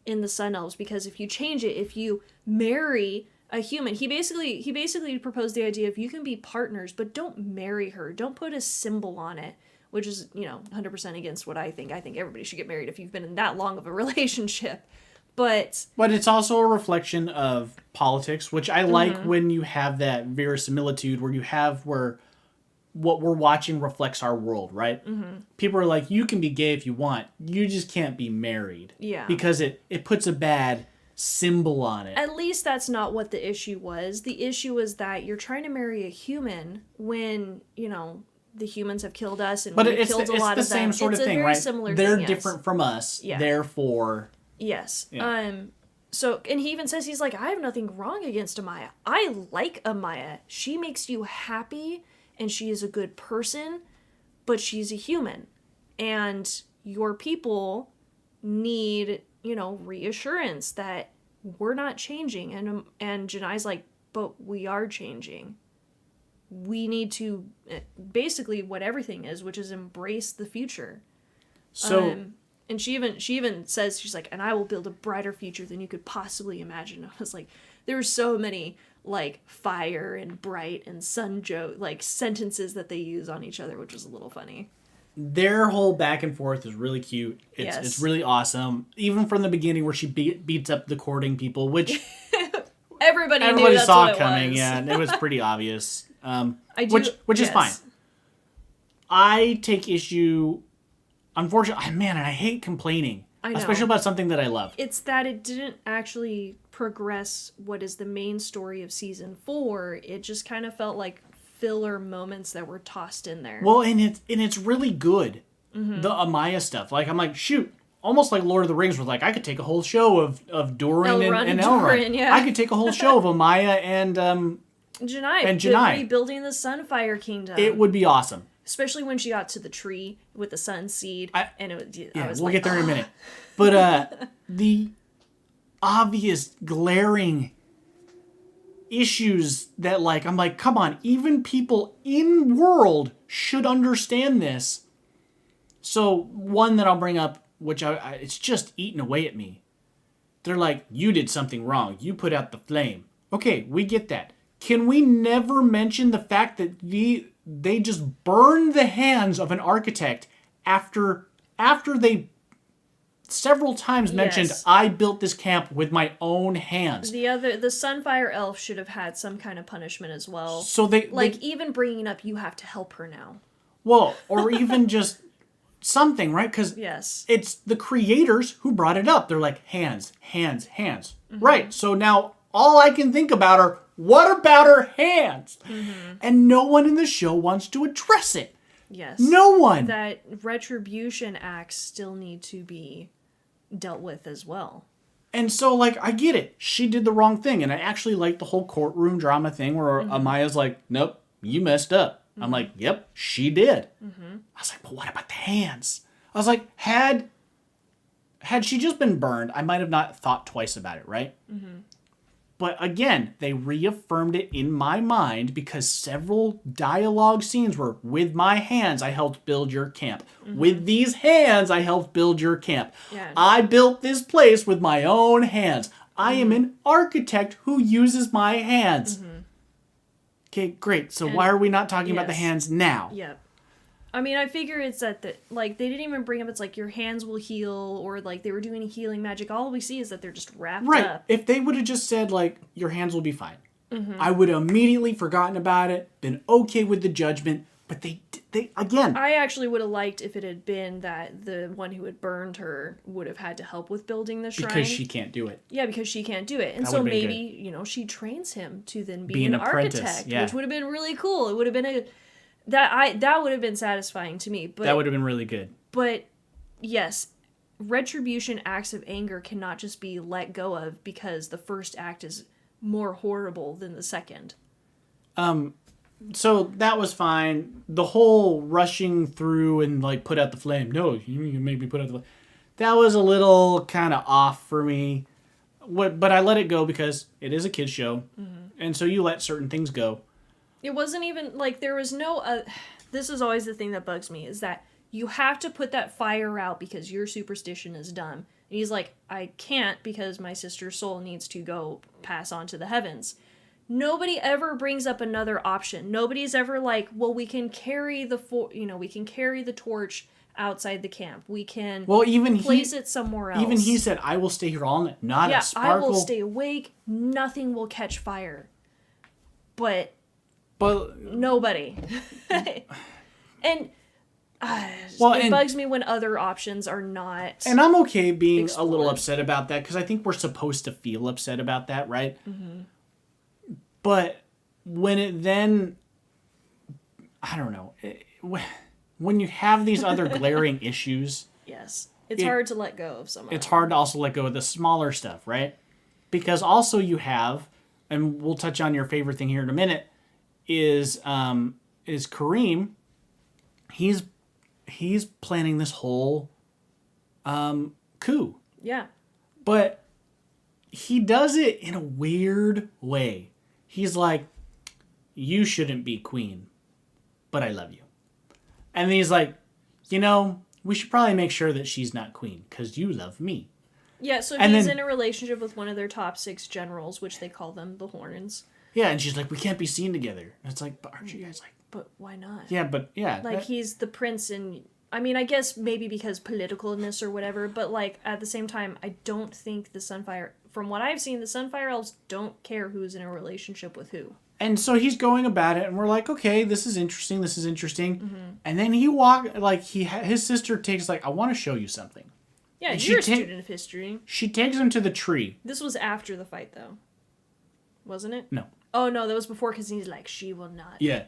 in the Sun Elves, because if you change it, if you marry a human, he basically proposed the idea of you can be partners, but don't marry her. Don't put a symbol on it, which is, 100% against what I think. I think everybody should get married if you've been in that long of a relationship. But it's also a reflection of politics, which I like when you have that verisimilitude where what we're watching reflects our world, right? People are like, you can be gay if you want. You just can't be married. Yeah. Because it puts a bad symbol on it. At least that's not what the issue was. The issue was that you're trying to marry a human when, the humans have killed us and we've killed a lot of them. It's the same sort of thing, right? Similar They're thing, yes. different from us, therefore... Yes. Yeah. So, and he even says, he's like, I have nothing wrong against Amaya. I like Amaya. She makes you happy, and she is a good person, but she's a human. And your people need, reassurance that we're not changing. And Janai's like, but we are changing. We need to, basically what everything is, which is embrace the future. So... And she even says, she's like, and I will build a brighter future than you could possibly imagine. I was like, there were so many, like, fire and bright and sun sentences that they use on each other, which was a little funny. Their whole back and forth is really cute. It's really awesome. Even from the beginning where she beats up the courting people, which... Everybody knew that's saw what it coming, was. Yeah, and it was pretty obvious. Which is yes. fine. I take issue... Unfortunately, and I hate complaining. I know. Especially about something that I love. It's that it didn't actually progress what is the main story of season 4. It just kind of felt like filler moments that were tossed in there. Well, and it's really good. The Amaya stuff. Like, I'm like, shoot. Almost like Lord of the Rings was like, I could take a whole show of Doran and Elrond. Yeah. I could take a whole show of Amaya and Janai. Rebuilding the Sunfire Kingdom. It would be awesome. Especially when she got to the tree with the sun seed. We'll get there in a minute. But the obvious glaring issues that, like, I'm like, come on, even people in world should understand this. So one that I'll bring up, which it's just eating away at me. They're like, you did something wrong. You put out the flame. Okay, we get that. Can we never mention the fact that they just burned the hands of an architect after they several times mentioned, I built this camp with my own hands. The Sunfire Elf should have had some kind of punishment as well. So even bringing up, you have to help her now. Well, or even just something, right? Because it's the creators who brought it up. They're like, hands. Mm-hmm. Right, so now all I can think about are, what about her hands? Mm-hmm. And no one in the show wants to address it. Yes. No one. That retribution acts still need to be dealt with as well. And so, like, I get it. She did the wrong thing. And I actually like the whole courtroom drama thing where Amaya's like, nope, you messed up. I'm like, yep, she did. I was like, but what about the hands? I was like, had she just been burned, I might have not thought twice about it, right? But again, they reaffirmed it in my mind because several dialogue scenes were, with my hands, I helped build your camp. With these hands, I helped build your camp. Yeah. I built this place with my own hands. I am an architect who uses my hands. Okay, great. So why are we not talking about the hands now? Yep. I mean, I figure it's that, like, they didn't even bring up, it's like, your hands will heal, or, like, they were doing healing magic. All we see is that they're just wrapped up. If they would have just said, like, your hands will be fine, I would have immediately forgotten about it, been okay with the judgment, but they again... I actually would have liked if it had been that the one who had burned her would have had to help with building the shrine. Because she can't do it. Yeah, because she can't do it. And That so would've been maybe, you know, she trains him to then be an an apprentice, architect, yeah. which would have been really cool. It would have been that would have been satisfying to me. But That would have been really good. But yes, retribution acts of anger cannot just be let go of because the first act is more horrible than the second. So that was fine. The whole rushing through and, like, put out the flame. No, you made me put out the flame. That was a little kind of off for me. But I let it go because it is a kid's show. And so you let certain things go. It wasn't even, like, there was no... this is always the thing that bugs me, is that you have to put that fire out because your superstition is dumb. And he's like, I can't because my sister's soul needs to go pass on to the heavens. Nobody ever brings up another option. Nobody's ever like, well, we can carry we can carry the torch outside the camp. We can place it somewhere else. Even he said, I will stay here all night. Not a sparkle. I will stay awake. Nothing will catch fire. But nobody. And it bugs me when other options are not. And I'm okay being a little upset about that because I think we're supposed to feel upset about that, right? But when it then, I don't know, when you have these other glaring issues. Yes. It's hard to let go of some of It's hard to also let go of the smaller stuff, right? Because also you have, and we'll touch on your favorite thing here in a minute, is Kareem. He's planning this whole coup. Yeah. But he does it in a weird way. He's like, you shouldn't be queen, but I love you. And then he's like, we should probably make sure that she's not queen because you love me. Yeah, so he's in a relationship with one of their top 6 generals, which they call them the Horns. Yeah, and she's like, we can't be seen together. And it's like, but aren't you guys like... But why not? Yeah, but yeah. Like, he's the prince and... I mean, I guess maybe because politicalness or whatever, but, like, at the same time, I don't think the Sunfire... From what I've seen, the Sunfire Elves don't care who's in a relationship with who. And so he's going about it, and we're like, okay, this is interesting. And then his sister takes, like, I want to show you something. Yeah, and you're a student of history. She takes him to the tree. This was after the fight, though. Wasn't it? No. Oh, no, that was before, because he's like, she will not. Yeah.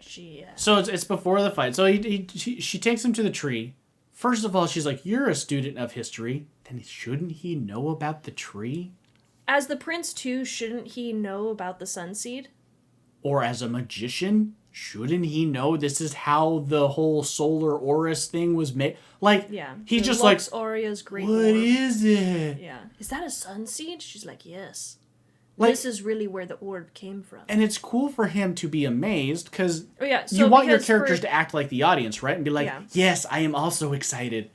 So it's before the fight. So she takes him to the tree. First of all, she's like, you're a student of history. Then shouldn't he know about the tree? As the prince, too, shouldn't he know about the sunseed? Or as a magician, shouldn't he know this is how the whole solar Oris thing was made? Like, yeah, he's just Lux Aurea's great what orb. is it? Yeah. Is that a sunseed? She's like, yes. Like, this is really where the orb came from. And it's cool for him to be amazed because you want your characters to act like the audience, right? And be like, yeah. Yes, I am also excited.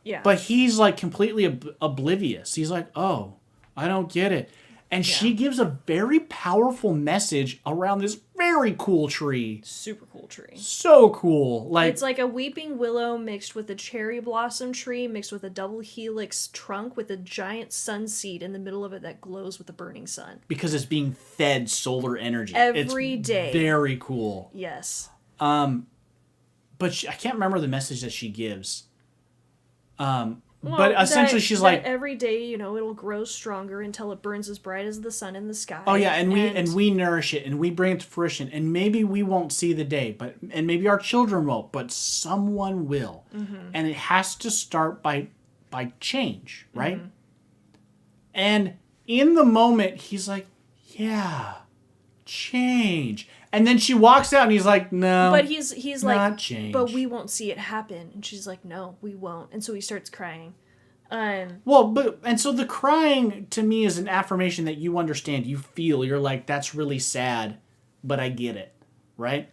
Yeah. But he's like completely oblivious. He's like, oh, I don't get it. And she gives a very powerful message around this very cool tree. Super cool tree. So cool. Like, it's like a weeping willow mixed with a cherry blossom tree mixed with a double helix trunk with a giant sun seed in the middle of it that glows with the burning sun. Because it's being fed solar energy. Every day. Very cool. Yes. But I can't remember the message that she gives. Well, but essentially she's like, every day, it'll grow stronger until it burns as bright as the sun in the sky. Oh yeah, and we nourish it and we bring it to fruition, and maybe we won't see the day, and maybe our children won't, but someone will. And it has to start by change, right? And in the moment, he's like, yeah, change. And then she walks out and he's like, no. But he's like, change. but we won't see it happen. And she's like, no, we won't. And so he starts crying. So the crying to me is an affirmation that you understand, you feel. You're like, that's really sad, but I get it, right?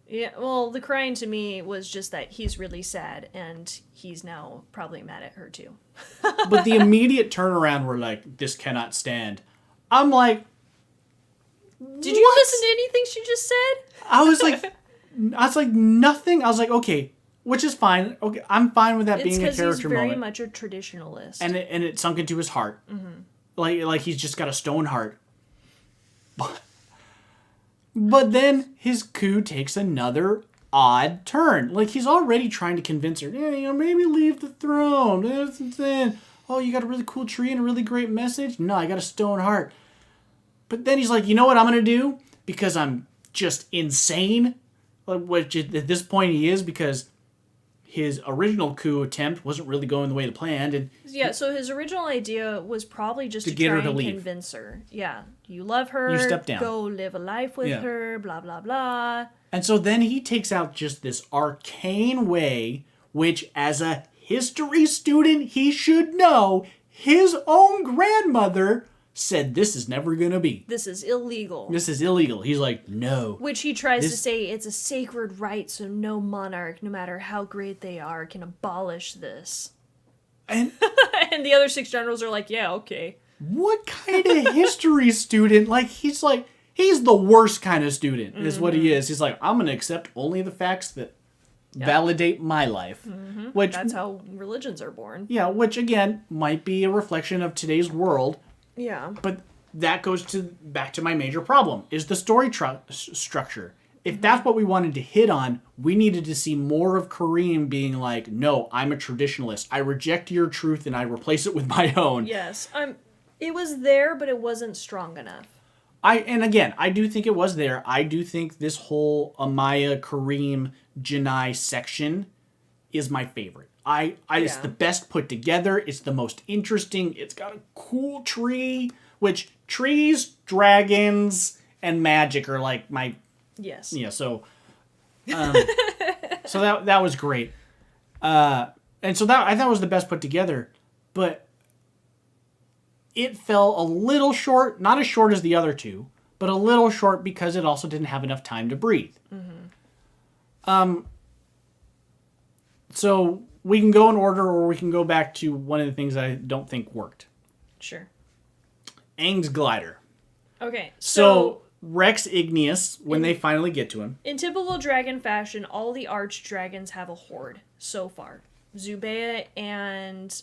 Yeah, well, the crying to me was just that he's really sad and he's now probably mad at her too. But the immediate turnaround, we're like, this cannot stand. I'm like, did you listen to anything she just said? I was like, nothing. I was like, okay, which is fine. Okay, I'm fine with that being a character moment. It's because he's very much a traditionalist. And it sunk into his heart. Mm-hmm. Like he's just got a stone heart. But then his coup takes another odd turn. Like, he's already trying to convince her, yeah, maybe leave the throne. Oh, you got a really cool tree and a really great message? No, I got a stone heart. But then he's like, you know what I'm going to do? Because I'm just insane. Which at this point he is, because his original coup attempt wasn't really going the way it planned. And yeah, so his original idea was probably just to get try her to and leave. Convince her. Yeah, you love her. You step down. Go live a life with her, blah, blah, blah. And so then he takes out just this arcane way, which as a history student he should know, his own grandmother said this is never going to be. This is illegal. This is illegal. He's like, no. Which he tries to say it's a sacred right, so no monarch, no matter how great they are, can abolish this. And, and the other 6 generals are like, yeah, okay. What kind of history student? He's the worst kind of student, is what he is. He's like, I'm going to accept only the facts that validate my life. Mm-hmm. Which, that's how religions are born. Yeah, which again might be a reflection of today's world. Yeah. But that goes back to my major problem, is the story structure. If that's what we wanted to hit on, we needed to see more of Kareem being like, no, I'm a traditionalist. I reject your truth and I replace it with my own. Yes. It was there, but it wasn't strong enough. I do think it was there. I do think this whole Amaya, Kareem, Janai section is my favorite. It's the best put together. It's the most interesting. It's got a cool tree, which trees, dragons, and magic are like my... Yes. Yeah, so that was great. And so that I thought was the best put together, but it fell a little short, not as short as the other two, but a little short because it also didn't have enough time to breathe. Mm-hmm. So we can go in order, or we can go back to one of the things I don't think worked. Sure. Aang's glider. Okay, so Rex Igneous, when they finally get to him. In typical dragon fashion, all the arch-dragons have a horde so far. Zubeia and...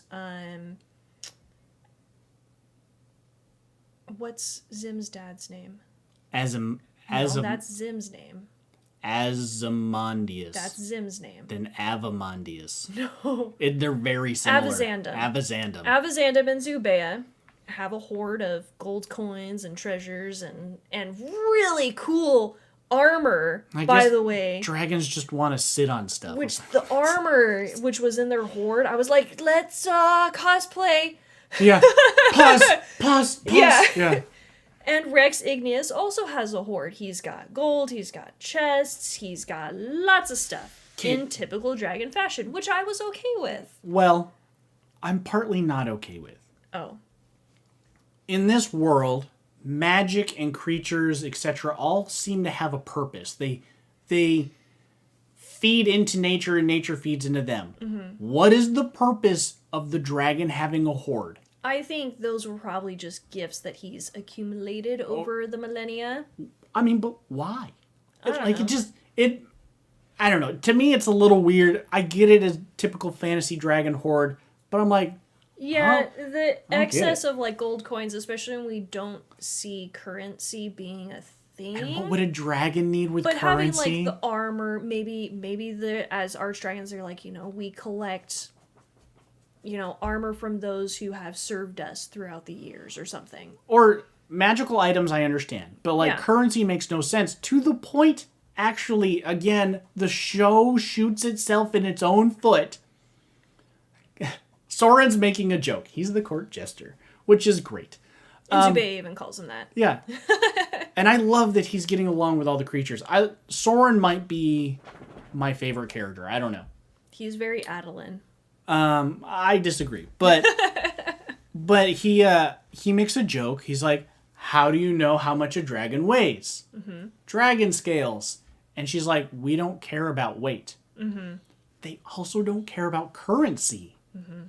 what's Zim's dad's name? No, that's Zim's name. Azamondius. That's Zim's name. Then Avamondius. No. They're very similar. Avazandum. Avazandum And Zubeia have a horde of gold coins and treasures and really cool armor, by the way. Dragons just want to sit on stuff. Which the armor, which was in their horde, I was like, let's cosplay. Yeah. Pause. Yeah. And Rex Igneous also has a horde. He's got gold, he's got chests, he's got lots of stuff in typical dragon fashion, which I was okay with. Well, I'm partly not okay with. Oh. In this world, magic and creatures, etc., all seem to have a purpose. They feed into nature and nature feeds into them. Mm-hmm. What is the purpose of the dragon having a horde? I think those were probably just gifts that he's accumulated over the millennia. I mean, but why? I don't know. I don't know. To me, it's a little weird. I get it as typical fantasy dragon horde, but I'm like... Yeah, the excess of like gold coins, especially when we don't see currency being a thing. And what would a dragon need with currency? But having like the armor, maybe as archdragons, they're like, we collect... armor from those who have served us throughout the years or something. Or magical items, I understand. But, currency makes no sense. To the point, actually, again, the show shoots itself in its own foot. Soren's making a joke. He's the court jester, which is great. Inzube even calls him that. Yeah. And I love that he's getting along with all the creatures. Soren might be my favorite character. I don't know. He's very Adeline. I disagree. But but he makes a joke. He's like, how do you know how much a dragon weighs? Mm-hmm. Dragon scales. And she's like, we don't care about weight. Mm-hmm. They also don't care about currency. Mm-hmm.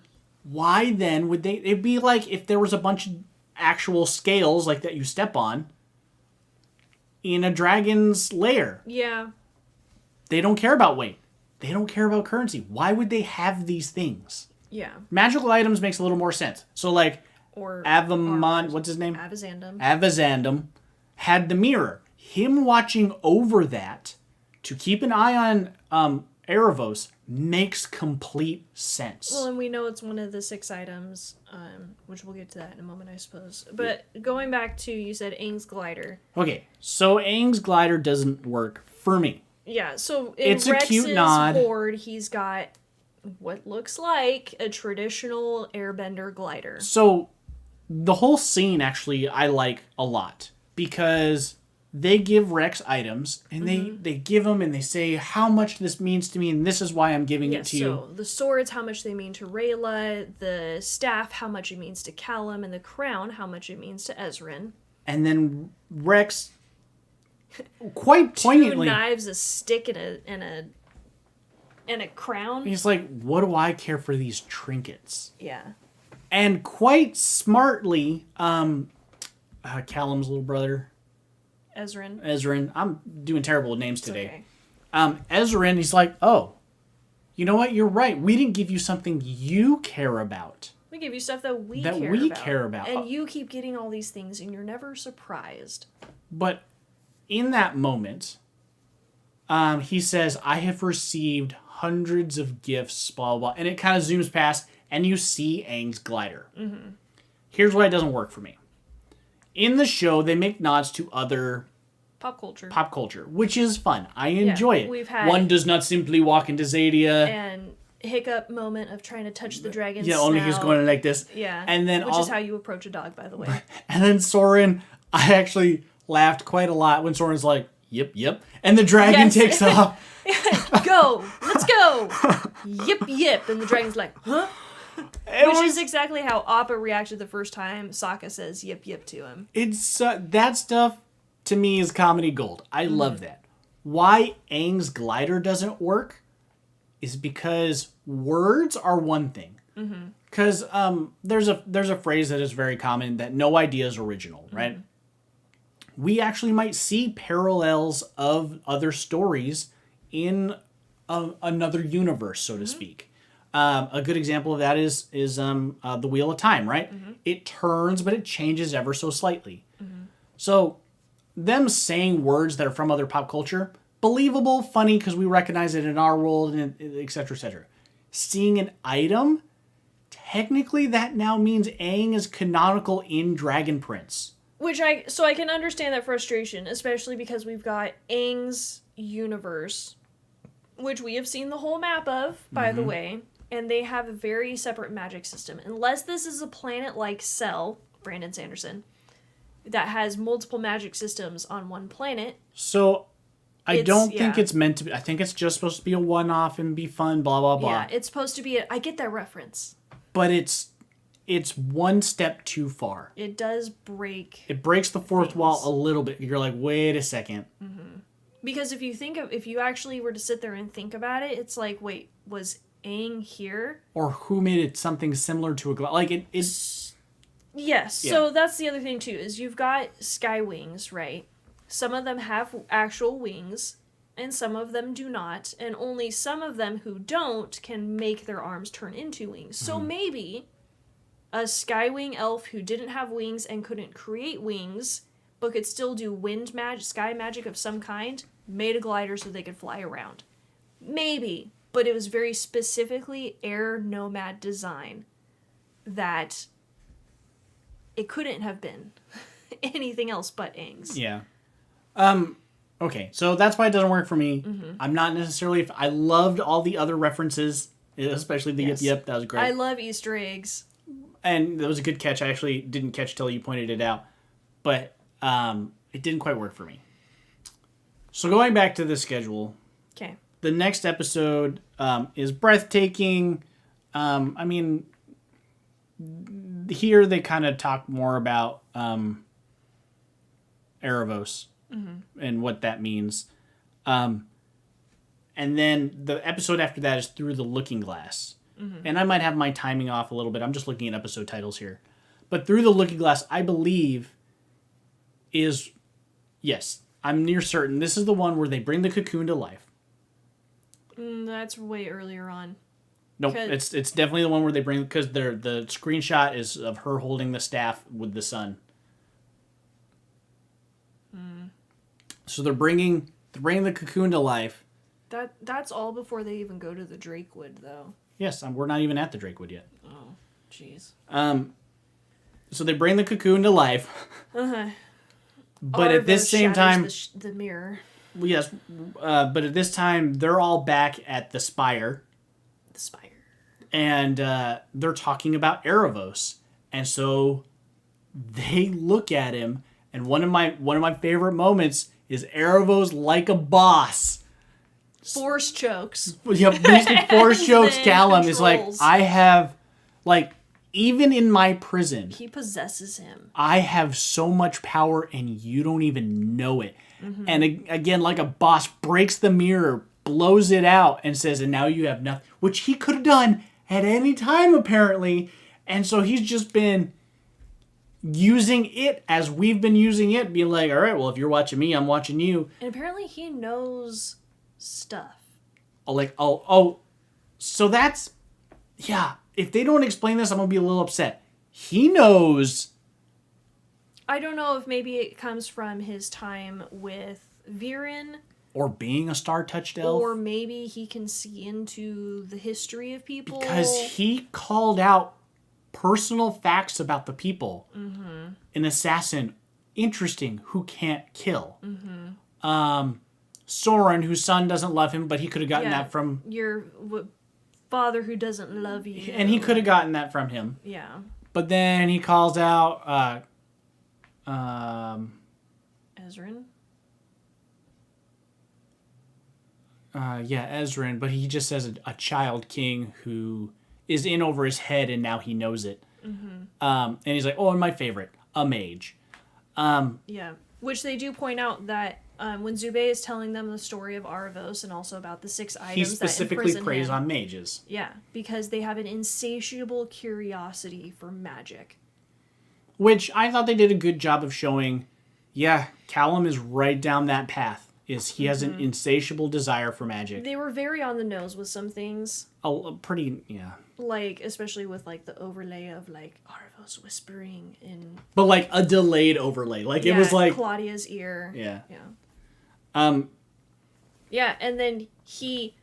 Why then would they... It'd be like if there was a bunch of actual scales like that you step on in a dragon's lair. Yeah. They don't care about weight. They don't care about currency. Why would they have these things? Yeah. Magical items makes a little more sense. So like Or what's his name? Avazandum had the mirror. Him watching over that to keep an eye on Erebos makes complete sense. Well, and we know it's one of the 6 items, which we'll get to that in a moment, I suppose. But going back to, you said Aang's glider. Okay, so Aang's glider doesn't work for me. Yeah, so in it's Rex's a cute nod. Horde, he's got what looks like a traditional airbender glider. So the whole scene, actually, I like a lot. Because they give Rex items, and they give them, and they say how much this means to me, and this is why I'm giving it to you. So the swords, how much they mean to Rayla, the staff, how much it means to Callum, and the crown, how much it means to Ezrin. And then Rex, quite poignantly... 2 knives, a stick, and a crown. He's like, what do I care for these trinkets? Yeah. And quite smartly, Callum's little brother... Ezrin. I'm doing terrible with names today. Okay. Ezrin, he's like, oh, you know what? You're right. We didn't give you something you care about. We give you stuff that we care about. And you keep getting all these things, and you're never surprised. But in that moment, he says, I have received hundreds of gifts, blah, blah, blah. And it kind of zooms past, and you see Aang's glider. Mm-hmm. Here's why it doesn't work for me. In the show, they make nods to other pop culture, which is fun. I enjoy it. We've had one does not simply walk into Zadia. And hiccup moment of trying to touch the dragon's snout. Only he's going like this. Yeah. And then which is how you approach a dog, by the way. And then Soren, I actually laughed quite a lot when Soren's like, yep. And the dragon takes off. Go. Let's go. Yip. And the dragon's like, huh? Which is exactly how Appa reacted the first time Sokka says yip to him. It's that stuff to me is comedy gold. I love that. Why Aang's glider doesn't work is because words are one thing. Because there's a phrase that is very common that no idea is original, right? We actually might see parallels of other stories in another universe, so to speak. A good example of that is the Wheel of Time, right? It turns, but it changes ever so slightly. So them saying words that are from other pop culture, believable, funny, because we recognize it in our world, and et cetera, et cetera. Seeing an item, technically that now means Aang is canonical in Dragon Prince. So I can understand that frustration, especially because we've got Aang's universe, which we have seen the whole map of, by the way. And they have a very separate magic system. Unless this is a planet like Cell, Brandon Sanderson, that has multiple magic systems on one planet. So, I don't think it's meant to be. I think it's just supposed to be a one-off and be fun, blah, blah, blah. Yeah, it's supposed to be I get that reference. But it's one step too far. It does break. It breaks the fourth wall a little bit. You're like, wait a second. Because if you actually were to sit there and think about it, it's like, wait, was Aang here? Or who made it something similar to a like it's yes. Yeah. So that's the other thing too, is you've got sky wings, right? Some of them have actual wings and some of them do not, and only some of them who don't can make their arms turn into wings. So maybe a skywing elf who didn't have wings and couldn't create wings but could still do wind magic, sky magic of some kind, made a glider so they could fly around. Maybe. But it was very specifically air nomad design that it couldn't have been anything else but Aang's. Yeah. Okay, so that's why it doesn't work for me. I'm not necessarily... I loved all the other references, especially the yip. That was great. I love Easter eggs. and that was a good catch. I actually didn't catch till you pointed it out, but it didn't quite work for me. So going back to the schedule, Okay. the next episode is breathtaking. I mean, here they kind of talk more about Erebos and what that means. And then the episode after that is Through the Looking Glass. And I might have my timing off a little bit. I'm just looking at episode titles here. But Through the Looking Glass, I believe, is... Yes, I'm near certain. This is the one where they bring the cocoon to life. That's way earlier on. Nope, it's definitely the one where they bring... Because the screenshot is of her holding the staff with the sun. So they're bringing the cocoon to life. That's all before they even go to the Drakewood, though. Yes, we're not even at the Drakewood yet. Oh, jeez. So they bring the cocoon to life. Uh-huh. But at this same time... The mirror. Yes, but at this time, they're all back at the Spire. The Spire. And they're talking about Erebos. And so they look at him, and one of my favorite moments is Erebos like a boss. Force chokes. Yeah, basically force chokes Callum. Is like, I have, like, even in my prison, he possesses him. I have so much power and you don't even know it. And again, like a boss, breaks the mirror, blows it out, and says, and now you have nothing. Which he could have done at any time, apparently. And so he's just been using it as we've been using it, being like, all right, well, if you're watching me, I'm watching you. And apparently he knows stuff. So that's, yeah, if they don't explain this, I'm going to be a little upset. He knows. I don't know if maybe it comes from his time with Viren. Or being a star-touched elf. Or maybe he can see into the history of people. Because he called out personal facts about the people. An assassin, interesting, who can't kill. Soren, whose son doesn't love him, but he could have gotten that from... Your father who doesn't love you. And he could have gotten that from him. Yeah. But then he calls out... Ezrin? Ezrin, but he just says a child king who is in over his head and now he knows it. And he's like, and my favorite, a mage. Yeah. Which they do point out that when Zube is telling them the story of Arvos and also about the 6 items he specifically preys on mages. Yeah, because they have an insatiable curiosity for magic. Which I thought they did a good job of showing, Callum is right down that path. He has an insatiable desire for magic. They were very on the nose with some things. Like, especially with, like, the overlay of, like, Arvos whispering in... But, like, a delayed overlay. Like, it was like... Claudia's ear. Yeah. Yeah, and then he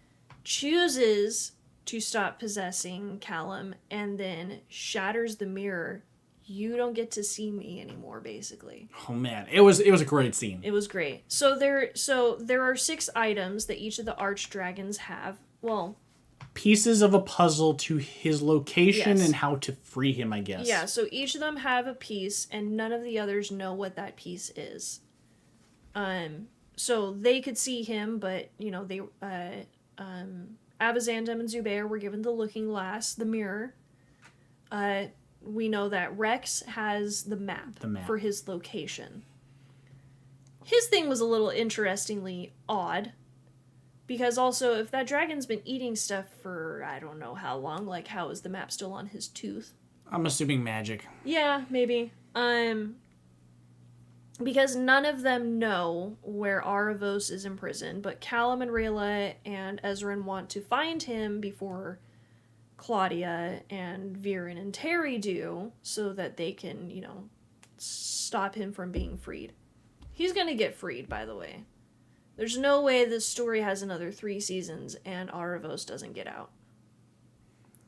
chooses to stop possessing Callum and then shatters the mirror. You don't get to see me anymore, basically. Oh man, it was a great scene. It was great. So there are 6 items that each of the archdragons have. Well, pieces of a puzzle to his location and how to free him, I guess. Yeah, so each of them have a piece and none of the others know what that piece is. So they could see him, but they Avazandam and Zubair were given the looking glass, the mirror. We know that Rex has the map for his location. His thing was a little interestingly odd. Because also, if that dragon's been eating stuff for I don't know how long, like how is the map still on his tooth? I'm assuming magic. Yeah, maybe. Because none of them know where Aravos is imprisoned, but Callum and Rayla and Ezrin want to find him before Claudia and Viren and Terry do, so that they can, stop him from being freed. He's gonna get freed, by the way. There's no way this story has another 3 seasons and Aravos doesn't get out.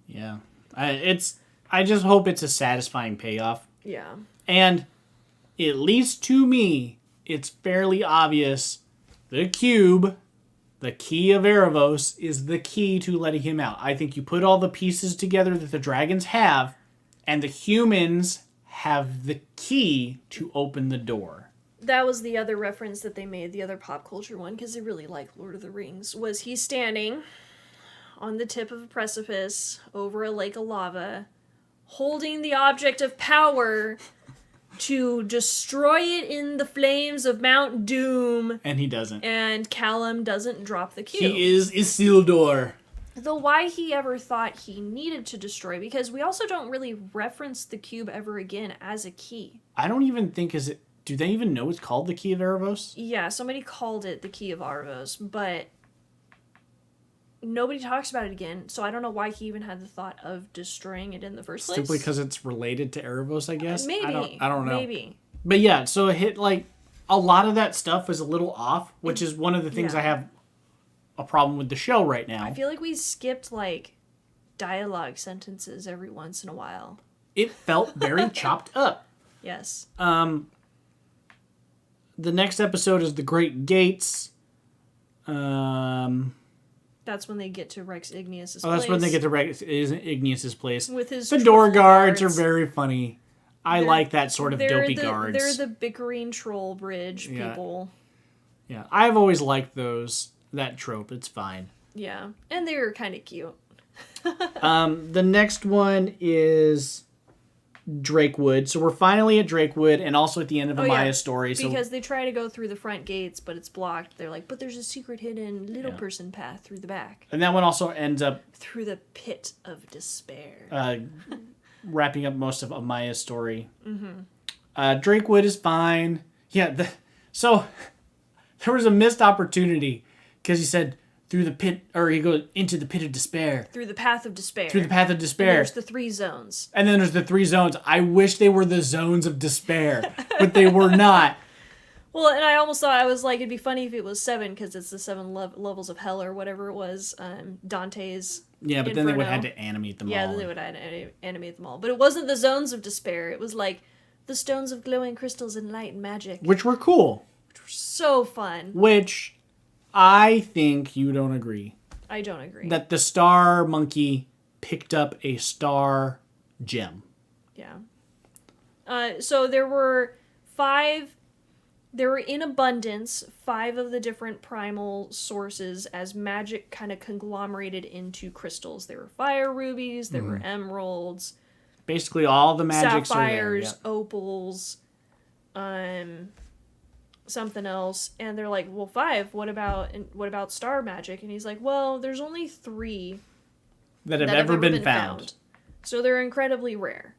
Yeah. I just hope it's a satisfying payoff. Yeah. And at least to me, it's fairly obvious the cube, the key of Erebos, is the key to letting him out. I think you put all the pieces together that the dragons have, And the humans have the key to open the door. That was the other reference that they made, the other pop culture one, because they really like Lord of the Rings, was he's standing on the tip of a precipice over a lake of lava, holding the object of power to destroy it in the flames of Mount Doom. And he doesn't. And Callum doesn't drop the cube. He is Isildur. Though why he ever thought he needed to destroy, because we also don't really reference the cube ever again as a key. I don't even think do they even know it's called the Key of Erebos? Yeah, somebody called it the Key of Arvos, but nobody talks about it again, so I don't know why he even had the thought of destroying it in the first place. Simply because it's related to Erebos, I guess? Maybe. I don't know. Maybe. But yeah, so it hit, like, a lot of that stuff was a little off, which is one of the things I have a problem with the show right now. I feel like we skipped, like, dialogue sentences every once in a while. It felt very chopped up. Yes. The next episode is The Great Gates. That's when they get to Rex Igneous's place. Oh, that's when they get to Rex Igneous's place. With his the door guards are very funny. I like that sort of dopey guards. They're the bickering troll bridge people. Yeah, I've always liked that trope. It's fine. Yeah, and they're kind of cute. The next one is Drakewood. So we're finally at Drakewood and also at the end of Amaya's story. Because they try to go through the front gates, but it's blocked. They're like, but there's a secret hidden little person path through the back. And that one also ends up... Through the pit of despair. Wrapping up most of Amaya's story. Mm-hmm. Drakewood is fine. Yeah, so there was a missed opportunity because he said... through the pit, or he goes into the pit of despair. Through the path of despair. Through the path of despair. And there's the 3 zones. And then there's the 3 zones. I wish they were the zones of despair, but they were not. Well, and I almost thought, I was like, it'd be funny if it was 7, because it's the 7 levels of hell, or whatever it was, Dante's Yeah, but Inferno. then they would have to animate them all. Yeah, then they would animate them all. But it wasn't the zones of despair. It was like the stones of glowing crystals and light and magic. Which were cool. Which were so fun. Which... I think you don't agree. I don't agree. That the star monkey picked up a star gem. Yeah. So there were 5... There were in abundance 5 of the different primal sources as magic kind of conglomerated into crystals. There were fire rubies, there were emeralds. Basically all the magics sapphires, are there. opals, something else, and they're like, well, 5, what about star magic? And he's like, well, there's only 3 that have ever been found. So they're incredibly rare,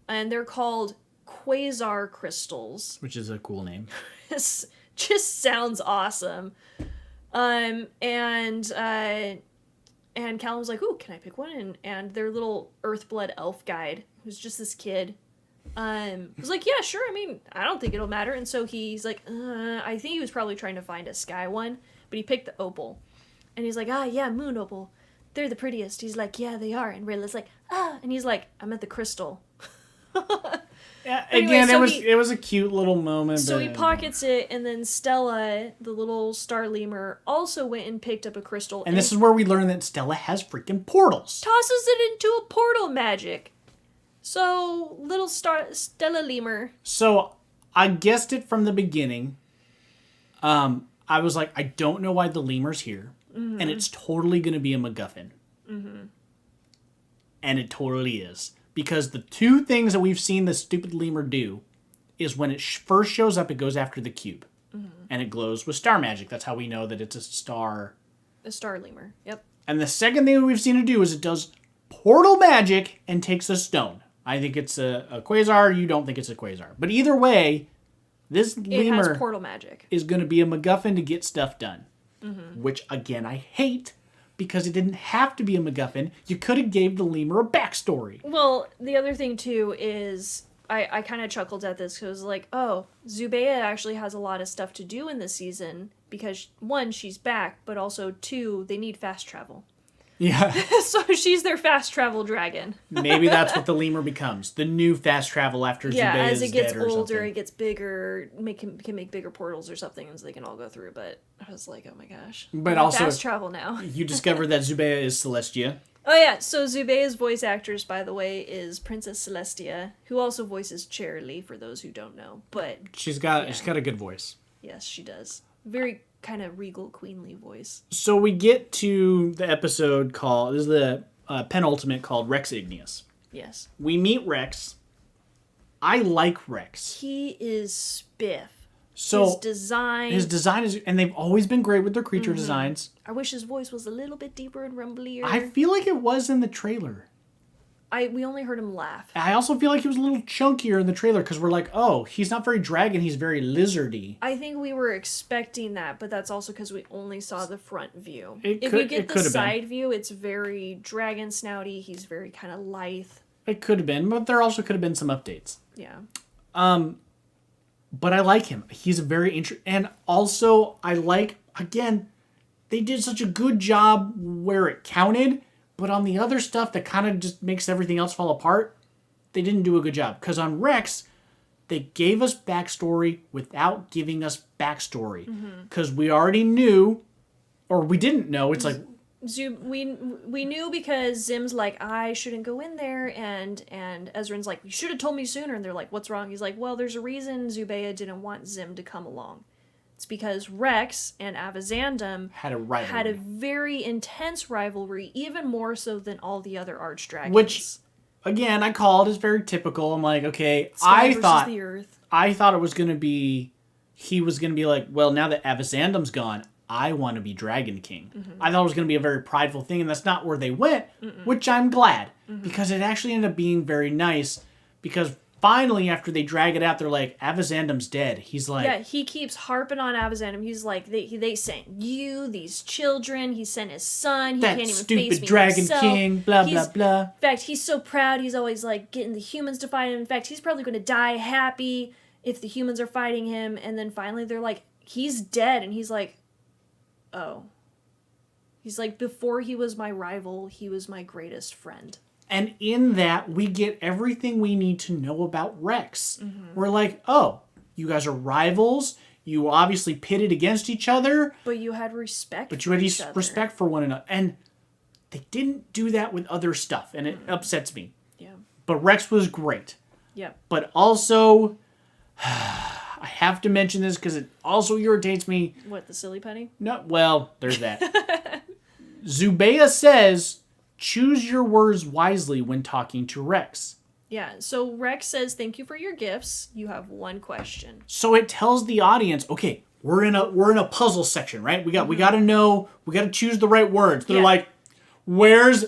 and they're called quasar crystals, which is a cool name. This just sounds awesome. And Callum's like, ooh, can I pick one? And their little Earthblood elf guide, who's just this kid, was like, yeah, sure. I mean, I don't think it'll matter. And so he's like, I think he was probably trying to find a sky one, but he picked the opal. And he's like, yeah, moon opal. They're the prettiest. He's like, yeah, they are. And Rayla's like, and he's like, I'm at the crystal. Yeah, anyway, again, so it was a cute little moment. So he pockets it, and then Stella, the little star lemur, also went and picked up a crystal. And this is where we learn that Stella has freaking portals. Tosses it into a portal magic. So, little Stella lemur. So, I guessed it from the beginning. I was like, I don't know why the lemur's here. Mm-hmm. And it's totally going to be a MacGuffin. Mm-hmm. And it totally is. Because the 2 things that we've seen the stupid lemur do is when it first shows up, it goes after the cube. Mm-hmm. And it glows with star magic. That's how we know that it's a star. A star lemur, yep. And the second thing we've seen it do is it does portal magic and takes a stone. I think it's a quasar. You don't think it's a quasar. But either way, this lemur has portal magic. Is going to be a MacGuffin to get stuff done. Mm-hmm. Which, again, I hate. Because it didn't have to be a MacGuffin. You could have gave the lemur a backstory. Well, the other thing, too, is... I kind of chuckled at this because, like, oh, Zubeia actually has a lot of stuff to do in this season. Because, 1, she's back, but also, 2, they need fast travel. Yeah. So she's their fast travel dragon. Maybe that's what the lemur becomes. The new fast travel after Yeah, Zubea as is it gets dead or older, something. it gets bigger, can make bigger portals or something, and so they can all go through. But I was like, oh my gosh. But I can also, fast travel now. You discover that Zubea is Celestia. Oh yeah, so Zubea's voice actress, by the way, is Princess Celestia, who also voices Cherry, for those who don't know. But She's got a good voice. yes, she does. Very kind of regal, queenly voice. So we get to the episode called, this is the penultimate, called Rex Igneous. Yes. We meet Rex. I like Rex. He is spiff. So his design is, and they've always been great with their creature designs. I wish his voice was a little bit deeper and rumblier. I feel like it was in the trailer. We only heard him laugh. I also feel like he was a little chunkier in the trailer because we're like, oh, he's not very dragon, he's very lizardy. I think we were expecting that, but that's also because we only saw the front view. If could- you get it the could have side view, it's very dragon snouty. He's very kind of lithe. It could have been, but there also could have been some updates. Yeah. But I like him. He's a very interesting, and also I like, again, they did such a good job where it counted, but on the other stuff that kind of just makes everything else fall apart, they didn't do a good job. Because on Rex, they gave us backstory without giving us backstory. Because we already knew, or we didn't know, it's like... We knew because Zim's like, I shouldn't go in there, and Ezrin's like, you should have told me sooner, and they're like, what's wrong? He's like, well, there's a reason Zubea didn't want Zim to come along. It's because Rex and Avazandum had a rivalry. Had a very intense rivalry, even more so than all the other archdragons. Which, again, I call it as very typical. I'm like, okay, Sky versus the Earth. I thought it was going to be, he was going to be like, well, now that Avazandum's gone, I want to be Dragon King. I thought it was going to be a very prideful thing, and that's not where they went, which I'm glad, because it actually ended up being very nice, because finally, after they drag it out, they're like, Avazandum's dead. He's like... Yeah, he keeps harping on Avazandum. He's like, they sent you, these children. He sent his son. He that can't even stupid face me Dragon himself. King, blah, blah, blah. In fact, he's so proud. He's always, like, getting the humans to fight him. In fact, he's probably going to die happy if the humans are fighting him. And then finally, they're like, he's dead. And he's like, oh. He's like, before he was my rival, he was my greatest friend. And in that, we get everything we need to know about Rex. We're like, oh, you guys are rivals. You obviously pitted against each other. But you had respect But you had respect for one another. And they didn't do that with other stuff. And it upsets me. Yeah. But Rex was great. Yep. But also, I have to mention this because it also irritates me. What, the silly putty? No, well, there's that. Zubea says, choose your words wisely when talking to Rex. Yeah, so Rex says, thank you for your gifts. You have one question. So it tells the audience, okay, we're in a puzzle section, right? We got to know, we got to choose the right words. They're like, where's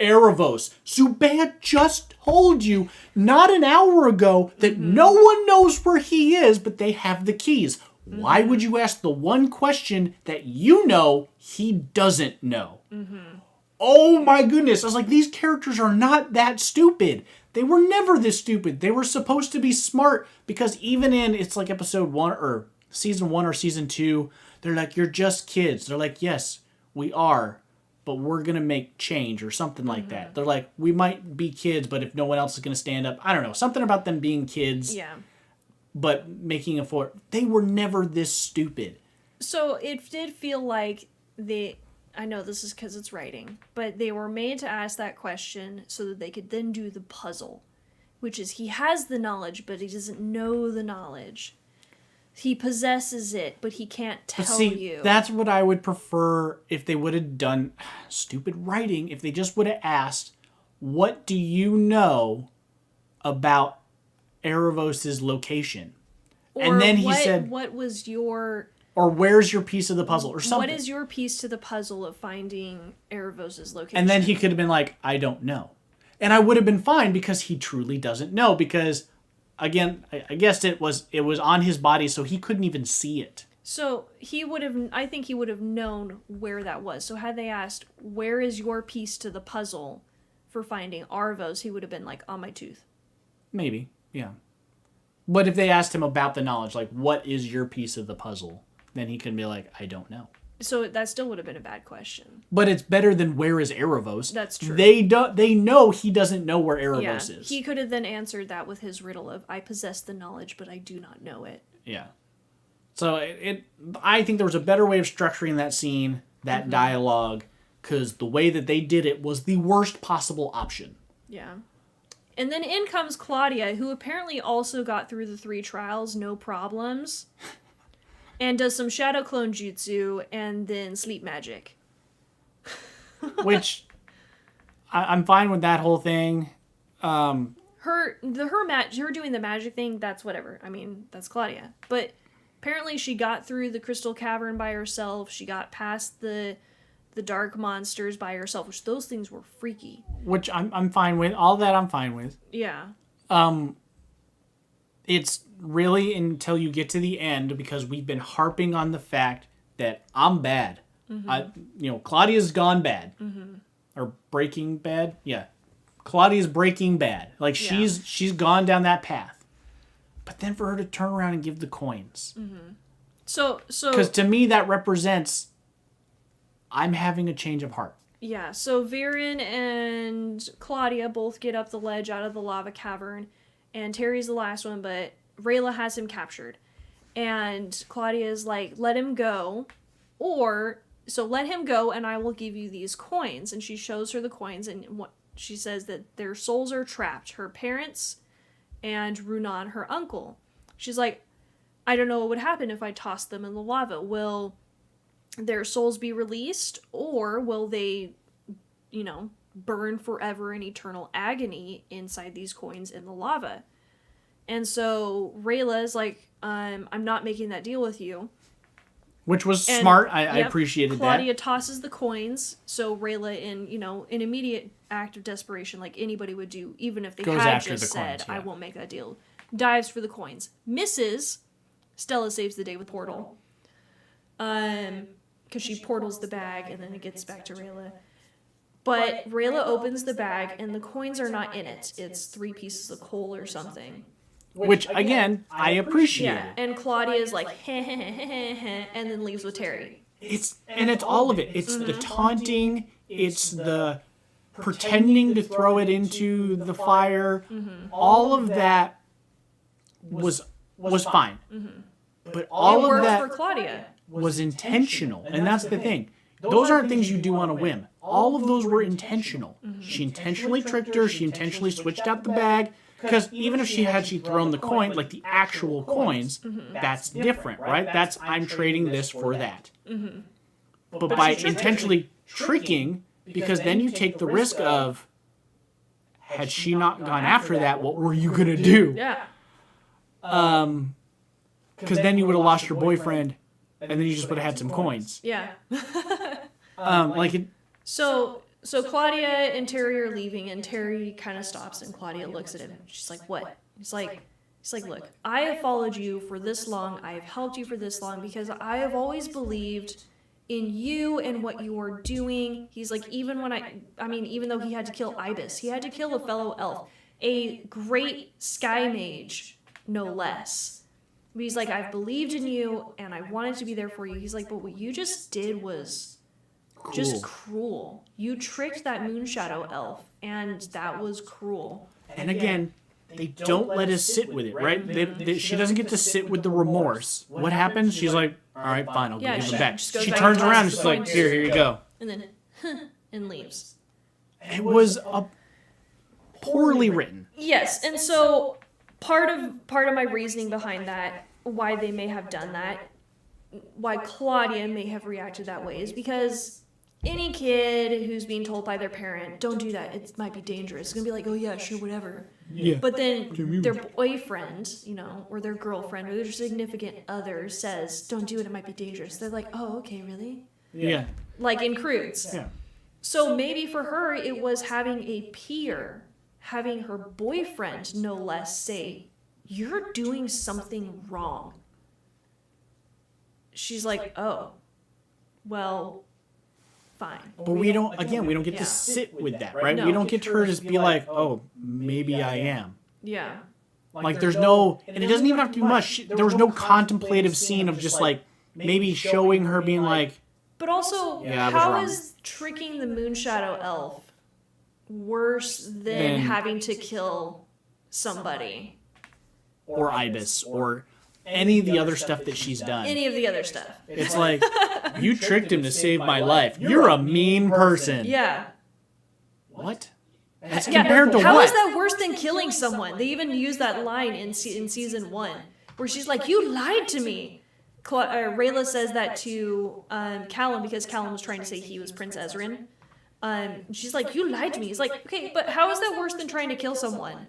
Erebos? Zubea just told you not an hour ago that no one knows where he is, but they have the keys. Why would you ask the one question that you know he doesn't know? Oh my goodness. I was like, these characters are not that stupid. They were never this stupid. They were supposed to be smart because even in, it's like episode 1 or season 1 or season 2, they're like, you're just kids. They're like, yes, we are, but we're going to make change or something like that. They're like, we might be kids, but if no one else is going to stand up, I don't know, something about them being kids. Yeah. But making a fort. They were never this stupid. So it did feel like I know this is because it's writing, but they were made to ask that question so that they could then do the puzzle, which is he has the knowledge, but he doesn't know the knowledge. He possesses it, but he can't tell you. That's what I would prefer if they would have done stupid writing. If they just would have asked, what do you know about Erebos' location? Or and then he said, what was your... Or where's your piece of the puzzle or something. What is your piece to the puzzle of finding Erebos' location? And then he could have been like, I don't know. And I would have been fine because he truly doesn't know. Because, again, I guess it was on his body, so he couldn't even see it. So I think he would have known where that was. So had they asked, where is your piece to the puzzle for finding Arvos, he would have been like, on my tooth. Maybe, yeah. But if they asked him about the knowledge, like, what is your piece of the puzzle? Then he can be like, I don't know. So that still would have been a bad question. But it's better than where is Erebos. That's true. They know he doesn't know where Erebos Yeah, is. he could have then answered that with his riddle of, I possess the knowledge, but I do not know it. Yeah. So I think there was a better way of structuring that scene, that dialogue, because the way that they did it was the worst possible option. Yeah. And then in comes Claudia, who apparently also got through the 3 trials, no problems, and does some shadow clone jutsu and then sleep magic. Which, I'm fine with that whole thing. Her doing the magic thing, that's whatever. I mean, that's Claudia. But apparently she got through the crystal cavern by herself. She got past the dark monsters by herself, which those things were freaky. Which I'm fine with. All that I'm fine with. Yeah. It's really until you get to the end, because we've been harping on the fact that I'm bad. Claudia's gone bad. Or Breaking Bad. Yeah. Claudia's Breaking Bad. Like, she's gone down that path. But then for her to turn around and give the coins. So because to me that represents I'm having a change of heart. Yeah, so Viren and Claudia both get up the ledge out of the lava cavern, and Terry's the last one, but Rayla has him captured. And Claudia's like, let him go, let him go and I will give you these coins. And she shows her the coins, and what she says that their souls are trapped, her parents and Runan, her uncle. She's like, I don't know what would happen if I tossed them in the lava. Will their souls be released, or will they, burn forever in eternal agony inside these coins in the lava? And so Rayla's like, I'm not making that deal with you. Which was smart. I appreciated Claudia that. Claudia tosses the coins, so Rayla, in immediate act of desperation, like anybody would do, even if they Goes had after just the said, coins, yeah. I won't make that deal, dives for the coins. Misses. Stella saves the day with Portal. Because she portals the bag, and then it gets back to Rayla. But Rayla opens the bag, and the coins are not in it. It's 3 pieces of coal or something. Which, again, I appreciate. Yeah, and Claudia's like, heh, heh, heh, heh, heh, and then leaves with Terry. It's all of it. It's the taunting. It's the pretending to throw it into the fire. All of that was fine. But all of that for Claudia was intentional, and that's the thing. Those aren't things you do on a whim. All of those were intentional. She intentionally tricked her. She intentionally switched out the bag. Because even if she had thrown the coin, like the actual coins, that's different, right? That's, I'm trading this for that. But by intentionally tricking, because then you take the risk of, had she not gone after that, what were you going to do? Yeah. Because then you would have lost your boyfriend, and then you just would have had some coins. Yeah. So Claudia and Terry are leaving, and Terry kind of stops, and Claudia looks at him. She's like, what? He's like, look, I have followed you for this long. I have helped you for this long because I have always believed in you and what you are doing. He's like, even though he had to kill Ibis, he had to kill a fellow elf, a great sky mage, no less. But he's like, I've believed in you, and I wanted to be there for you. He's like, but what you just did was just cruel. You tricked that Moonshadow elf, and that was cruel. And again, they don't let us sit with it, right? She doesn't get to sit with the remorse. What happens? She's like, all right, fine, I'll give it back. She turns around and she's like, here you go. And then, and leaves. It was poorly written. Yes, and so part of my reasoning behind that, why they may have done that, why Claudia may have reacted that way, is because any kid who's being told by their parent, don't do that, it might be dangerous, is going to be like, oh yeah, sure, whatever. Yeah. But then their boyfriend, or their girlfriend, or their significant other says, don't do it, it might be dangerous. They're like, oh, okay, really? Yeah. Like in Croods. Yeah. So maybe for her, it was having a peer, having her boyfriend, no less, say, you're doing something wrong. She's like, oh, well, fine. But we don't get to sit with that, right? No. We don't get to her just be like, oh, maybe I am. Yeah. Like, there's no, and it doesn't even have to be much. There was no contemplative scene of just, like, maybe showing her being like, But also, Yeah, I was how wrong. is tricking the Moonshadow Elf worse than having to kill somebody? Or Ibis, or any of the other stuff that she's done. Any of the other stuff. It's like, you tricked him to save my life. You're a mean person. Yeah. What? As Yeah, compared to how what? is that worse than killing someone? They even use that line in season 1, where she's like, "You lied to me." Rayla says that to Callum because Callum was trying to say he was Prince Ezrin. She's like, "You lied to me." He's like, "Okay, but how is that worse than trying to kill someone?"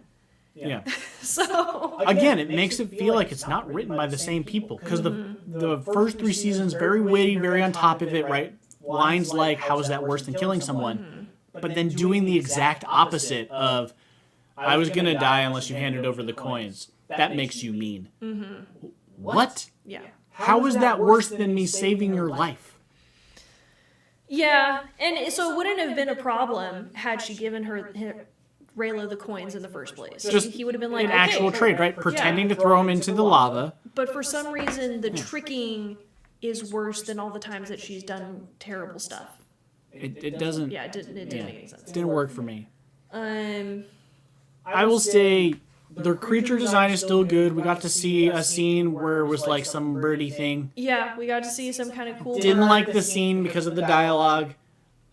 Yeah. So Again, it makes it feel like it's not written by the same people, because the first 3 seasons, very witty, very on top of it, right? Lines like, how is that worse than killing someone? But then doing the exact opposite of, I was going to die unless you handed over the coins. That makes you mean. What? yeah. How is that worse than me saving your life? Yeah, and so it wouldn't have been a problem had she given her Rayla the coins in the first place. Just he would have been like, an okay. actual trade, right? Pretending to throw him into the lava. But for some reason, the tricking is worse than all the times that she's done terrible stuff. It doesn't. Yeah, it didn't make any sense. It didn't work for me. I will say their creature design is still good. We got to see a scene where it was like some birdie thing. Yeah, we got to see some kind of cool. Didn't like the scene because of the dialogue.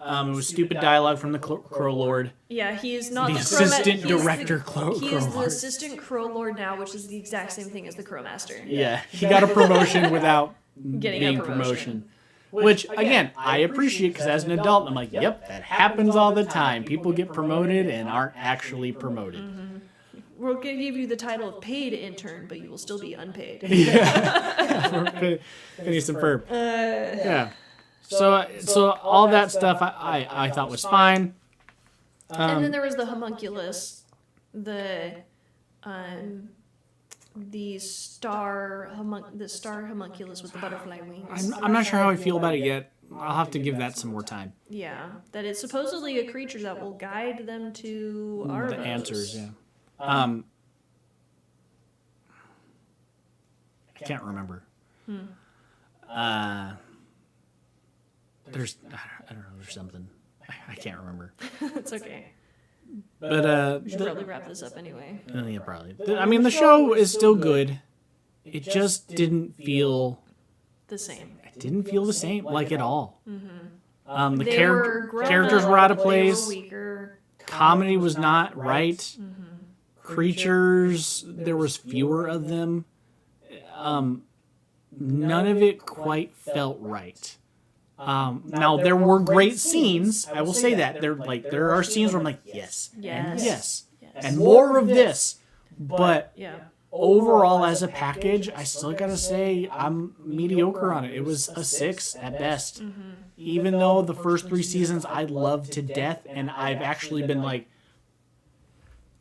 It was stupid dialogue from the Crow Lord. Yeah, he is not The the assistant Crow director Crow He is the Lord. assistant Crow Lord now, which is the exact same thing as the Crow Master. Yeah, he got a promotion without Getting being a promotion. Which, again, I appreciate because as an adult, I'm like, yep, that happens all the time. People get promoted and aren't actually promoted. We'll give you the title of paid intern, but you will still be unpaid. Phineas and Ferb. Yeah. So all that stuff I thought was fine. And then there was the homunculus, the star homunculus with the butterfly wings. I'm not sure how I feel about it yet. I'll have to give that some more time. Yeah, that it's supposedly a creature that will guide them to Arvos. The answers, yeah. I can't remember. There's, I don't know, there's something. I can't remember. It's okay. But, We should probably wrap this up anyway. yeah, probably. I mean, the show is still good. It just didn't feel... The same. It didn't feel the same, like, at all. The They were grown characters up, were out of they place. were weaker. Comedy was not right. Creatures, there was fewer of them. None of it quite felt right. Now there were great scenes. I will say that there are scenes where I'm like, yes, and yes, and more of this. But Yeah. overall, as a package, I still gotta say I'm mediocre on it. It was a 6 at best. Even though the first 3 seasons I loved to death, and I've actually been like,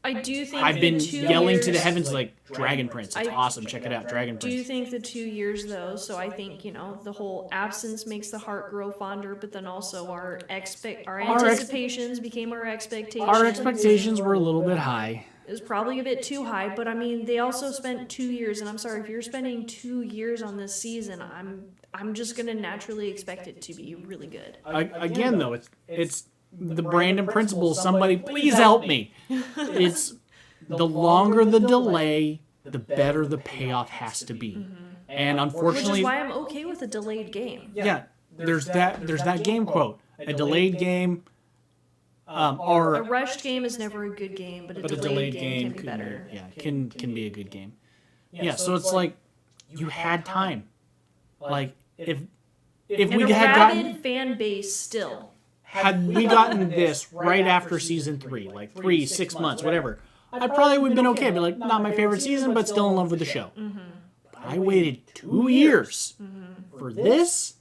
I do think I've been the 2 yelling to the years- heavens like, Dragon Prince, it's I awesome, check it out, Dragon Do you Prince. think the 2 years though? So I think the whole absence makes the heart grow fonder, but then also our anticipations became our expectations. Our expectations were a little bit high. It was probably a bit too high, but I mean they also spent 2 years, and I'm sorry if you're spending 2 years on this season, I'm just gonna naturally expect it to be really good. Again, though, it's the Brandon principle. Somebody please help me. It's the longer the delay, the better the payoff has to be. And Which unfortunately, is why I'm okay with a delayed game. yeah, there's that game quote. A delayed game, or A rushed game is never a good game, but a delayed game can be better. can be a good game. Yeah, so it's like you had time. Like if And we a had rabid gotten fan base still. had we gotten this right after season 3, like 3, 6 months, whatever, I probably would have been okay. Be like, not my favorite season, but still in love with the show. But I waited 2 years for this.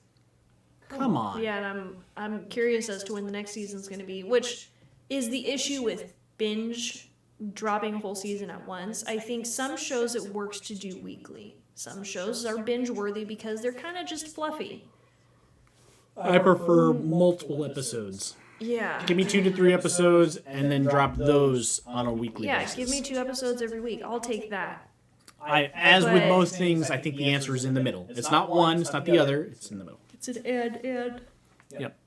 Come on. Yeah, and I'm curious as to when the next season's going to be, which is the issue with binge dropping a whole season at once. I think some shows it works to do weekly. Some shows are binge worthy because they're kind of just fluffy. I prefer multiple episodes. Yeah. Give me 2 to 3 episodes and then drop those on a weekly Yeah, basis. give me 2 episodes every week. I'll take that. As with But- most things, I think the answer is in the middle. It's not one, it's not the other, it's in the middle. It's an and. Yep.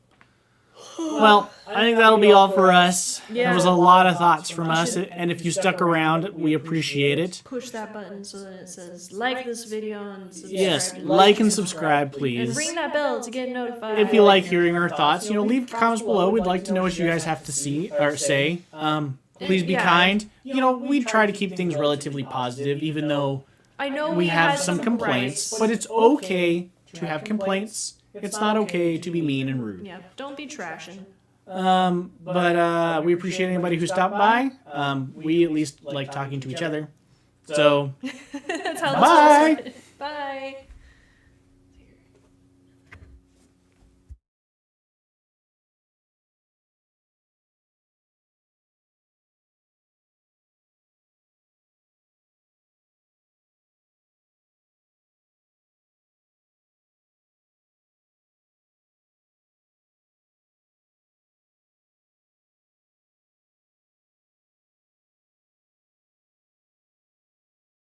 Well, I think that'll be all for us. Yeah. There was a lot of thoughts from us, and if you stuck around, we appreciate it. Push that button so that it says like this video and subscribe. Yes, like and subscribe, please. And ring that bell to get notified. If you like hearing our thoughts, leave comments below. We'd like to know what you guys have to see or say. Please be kind. We try to keep things relatively positive, even though I know we have some complaints. But it's okay to have complaints. It's not okay to be mean and rude. Yeah, don't be trashing. But we appreciate anybody who stopped by. We at least like talking to each other. So, That's how bye. this Bye.